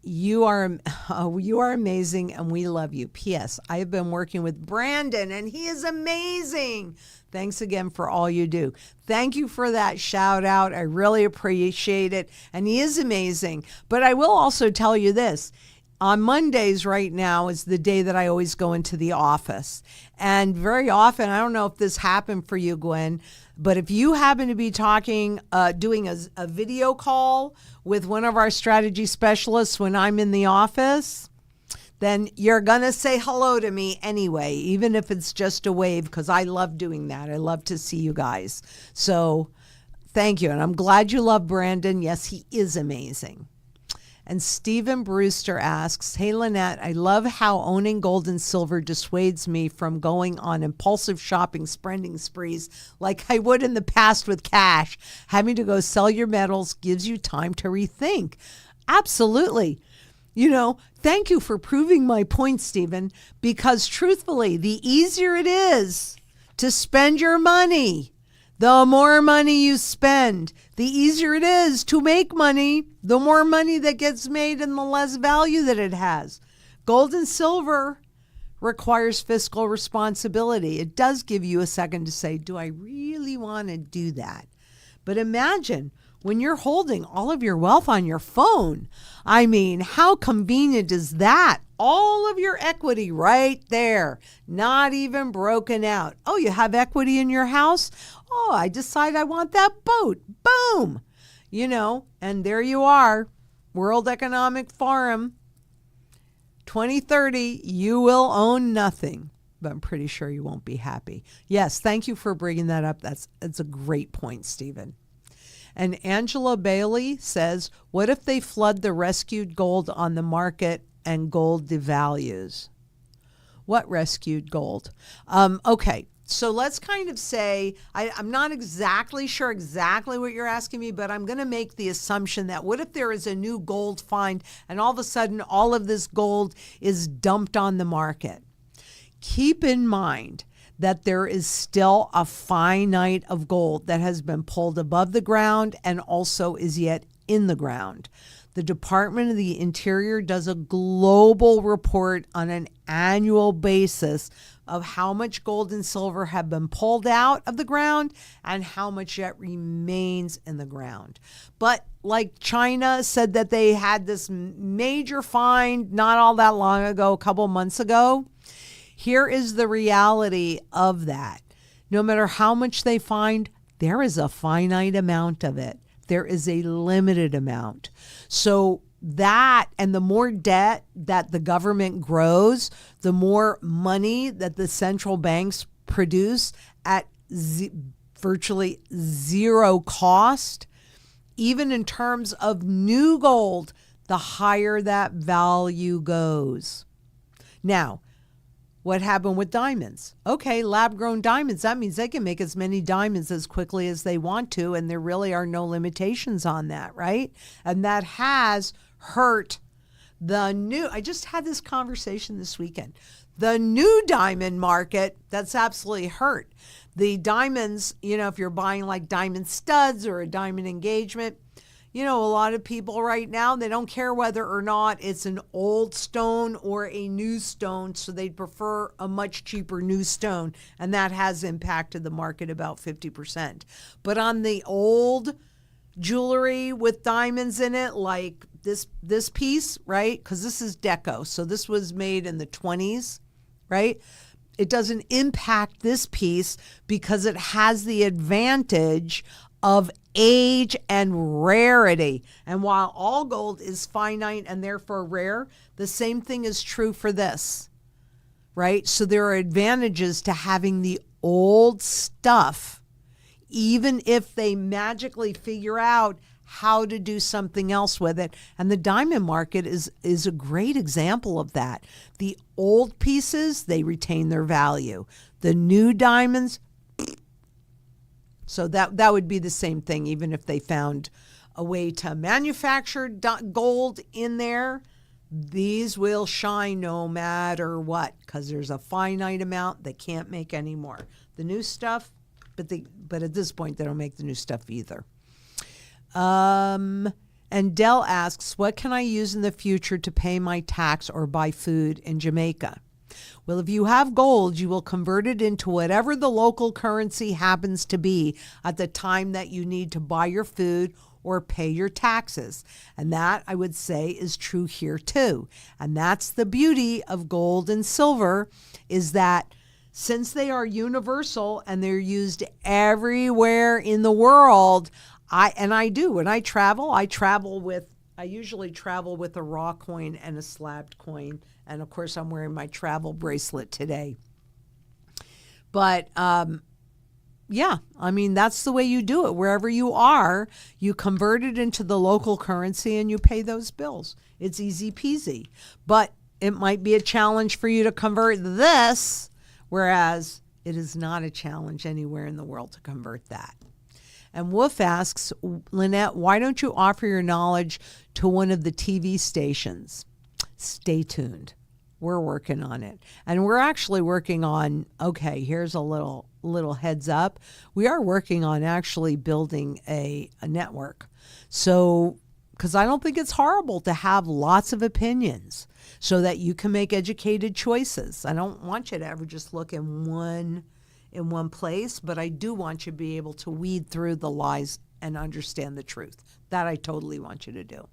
You are amazing and we love you. P.S. I have been working with Brandon and he is amazing. Thanks again for all you do. Thank you for that shout out. I really appreciate it. And he is amazing. But I will also tell you this. On Mondays right now is the day that I always go into the office. And very often, I don't know if this happened for you, Gwen, but if you happen to be talking, doing a video call with one of our strategy specialists when I'm in the office, then you're going to say hello to me anyway, even if it's just a wave, because I love doing that. I love to see you guys. So thank you. And I'm glad you love Brandon. Yes, he is amazing. And Stephen Brewster asks, hey, Lynette, I love how owning gold and silver dissuades me from going on impulsive shopping, spending sprees like I would in the past with cash. Having to go sell your metals gives you time to rethink. Absolutely. You know, thank you for proving my point, Stephen, because truthfully, the easier it is to spend your money, the more money you spend, the easier it is to make money, the more money that gets made and the less value that it has. Gold and silver requires fiscal responsibility. It does give you a second to say, do I really want to do that? But imagine when you're holding all of your wealth on your phone. I mean, how convenient is that? All of your equity right there, not even broken out. Oh, you have equity in your house? Oh, I decide I want that boat. Boom. You know, and there you are. World Economic Forum, 2030, you will own nothing. but I'm pretty sure you won't be happy. Yes, thank you for bringing that up. That's a great point, Stephen. And Angela Bailey says, what if they flood the rescued gold on the market and gold devalues? What rescued gold? Okay, so let's kind of say, I'm not exactly sure exactly what you're asking me, but I'm going to make the assumption that what if there is a new gold find and all of a sudden all of this gold is dumped on the market? Keep in mind that there is still a finite of gold that has been pulled above the ground and also is yet in the ground. The Department of the Interior does a global report on an annual basis of how much gold and silver have been pulled out of the ground and how much yet remains in the ground. But like China said that they had this major find not all that long ago, a couple months ago. Here is the reality of that. No matter how much they find, there is a finite amount of it. There is a limited amount. So that, and the more debt that the government grows, the more money that the central banks produce at virtually zero cost, even in terms of new gold, the higher that value goes. Now, what happened with diamonds? Okay, lab-grown diamonds. That means they can make as many diamonds as quickly as they want to, and there really are no limitations on that, right? And that has hurt the new, I just had this conversation this weekend. The new diamond market, that's absolutely hurt. The diamonds, if you're buying like diamond studs or a diamond engagement, a lot of people right now, they don't care whether or not it's an old stone or a new stone, so they'd prefer a much cheaper new stone, and that has impacted the market about 50%. But on the old jewelry with diamonds in it, like this piece, right? Because this is deco, so this was made in the 20s, right? It doesn't impact this piece because it has the advantage of age and rarity. And while all gold is finite and therefore rare, the same thing is true for this, right? So there are advantages to having the old stuff, even if they magically figure out how to do something else with it. And the diamond market is a great example of that. The old pieces, they retain their value. The new diamonds, so that would be the same thing, even if they found a way to manufacture gold in there. These will shine no matter what, because there's a finite amount. They can't make any more. The new stuff, but at this point, they don't make the new stuff either. And Dell asks, what can I use in the future to pay my tax or buy food in Jamaica? Well, if you have gold, you will convert it into whatever the local currency happens to be at the time that you need to buy your food or pay your taxes. And that, I would say, is true here too. And that's the beauty of gold and silver, is that since they are universal and they're used everywhere in the world, when I travel, I usually travel with a raw coin and a slabbed coin. And of course, I'm wearing my travel bracelet today. But that's the way you do it. Wherever you are, you convert it into the local currency and you pay those bills. It's easy peasy. But it might be a challenge for you to convert this, whereas it is not a challenge anywhere in the world to convert that. And Wolf asks, Lynette, why don't you offer your knowledge to one of the TV stations? Stay tuned. We're working on it. And we're actually working on, here's a little heads up. We are working on actually building a network. So, because I don't think it's horrible to have lots of opinions so that you can make educated choices. I don't want you to ever just look in one place, but I do want you to be able to weed through the lies and understand the truth. That I totally want you to do.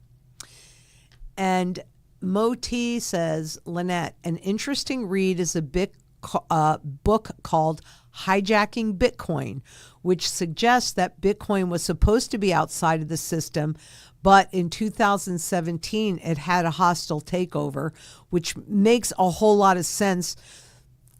And Moti says, Lynette, an interesting read is a book called Hijacking Bitcoin, which suggests that Bitcoin was supposed to be outside of the system, but in 2017 it had a hostile takeover, which makes a whole lot of sense.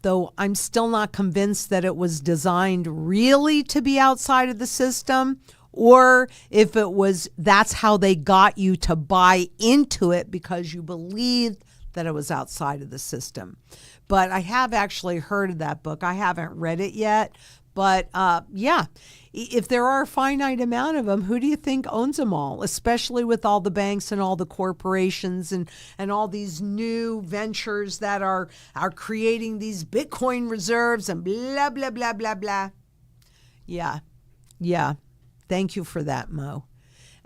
though I'm still not convinced that it was designed really to be outside of the system, or if it was, that's how they got you to buy into it because you believed that it was outside of the system. But I have actually heard of that book. I haven't read it yet. But yeah, if there are a finite amount of them, who do you think owns them all? Especially with all the banks and all the corporations and all these new ventures that are creating these Bitcoin reserves and blah, blah, blah, blah, blah. Yeah. Thank you for that, Mo.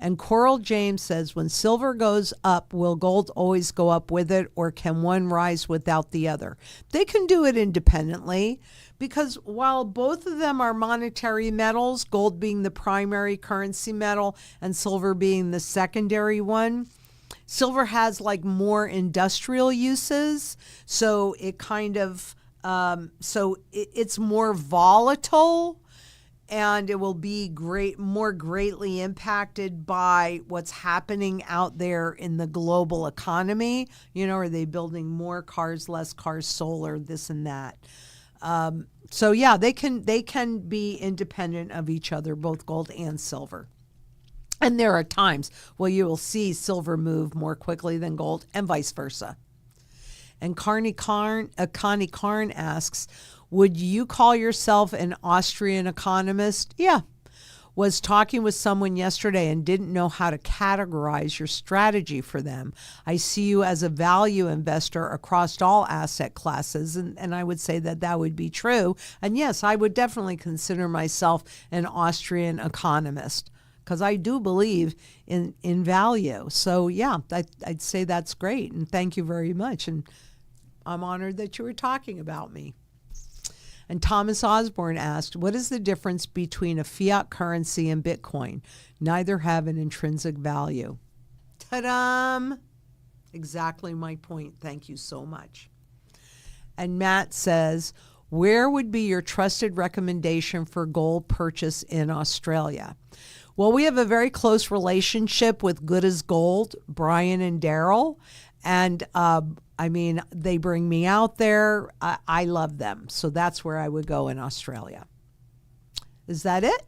And Coral James says, when silver goes up, will gold always go up with it, or can one rise without the other? They can do it independently, because while both of them are monetary metals, gold being the primary currency metal and silver being the secondary one, silver has like more industrial uses. So it kind of, it's more volatile. And it will be more greatly impacted by what's happening out there in the global economy. You know, are they building more cars, less cars, solar, this and that? So yeah, they can be independent of each other, both gold and silver. And there are times where you will see silver move more quickly than gold, and vice versa. And Connie Karn asks, would you call yourself an Austrian economist? Yeah. Was talking with someone yesterday and didn't know how to categorize your strategy for them. I see you as a value investor across all asset classes, and I would say that would be true. And yes, I would definitely consider myself an Austrian economist because I do believe in value. So yeah, I'd say that's great, and thank you very much. And I'm honored that you were talking about me. And Thomas Osborne asked, what is the difference between a fiat currency and Bitcoin? Neither have an intrinsic value. Ta-da! Exactly my point. Thank you so much. And Matt says, where would be your trusted recommendation for gold purchase in Australia? Well, we have a very close relationship with Good as Gold, Brian and Daryl. And I mean, they bring me out there. I love them. So that's where I would go in Australia. Is that it?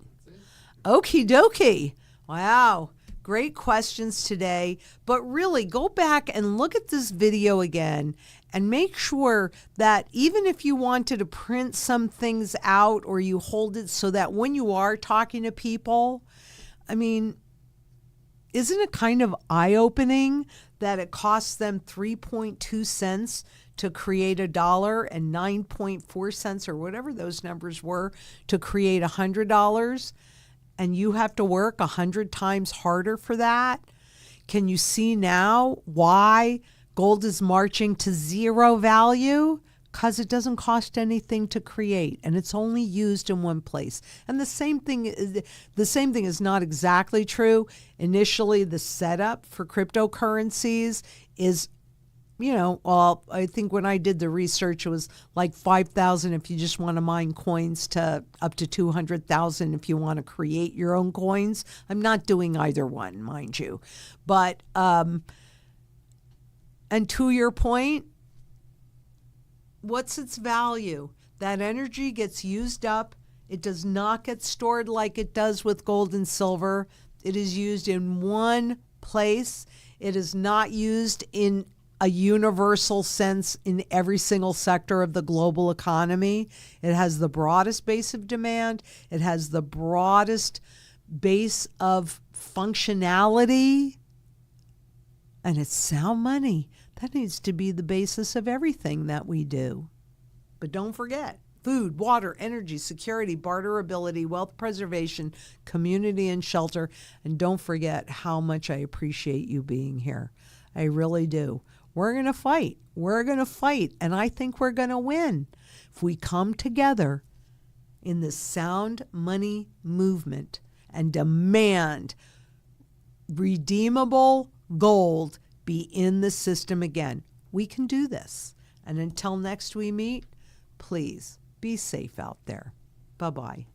Okie dokie. Wow. Great questions today. But really, go back and look at this video again and make sure that even if you wanted to print some things out or you hold it so that when you are talking to people, I mean, isn't it kind of eye-opening that it costs them 3.2 cents to create $1 and 9.4 cents or whatever those numbers were to create $100, and you have to work 100 times harder for that? Can you see now why gold is marching to zero value? Because it doesn't cost anything to create, and it's only used in one place. And the same thing is not exactly true. Initially, the setup for cryptocurrencies is, well, I think when I did the research, it was like 5,000 if you just want to mine coins to up to 200,000 if you want to create your own coins. I'm not doing either one, mind you. But, and to your point, what's its value? That energy gets used up. It does not get stored like it does with gold and silver. It is used in one place. It is not used in a universal sense in every single sector of the global economy. It has the broadest base of demand. It has the broadest base of functionality. And it's sound money. That needs to be the basis of everything that we do. But don't forget, food, water, energy, security, barterability, wealth preservation, community, and shelter. And don't forget how much I appreciate you being here. I really do. We're going to fight. We're going to fight. And I think we're going to win if we come together in this sound money movement and demand redeemable gold be in the system again. We can do this. And until next we meet, please be safe out there. Bye-bye.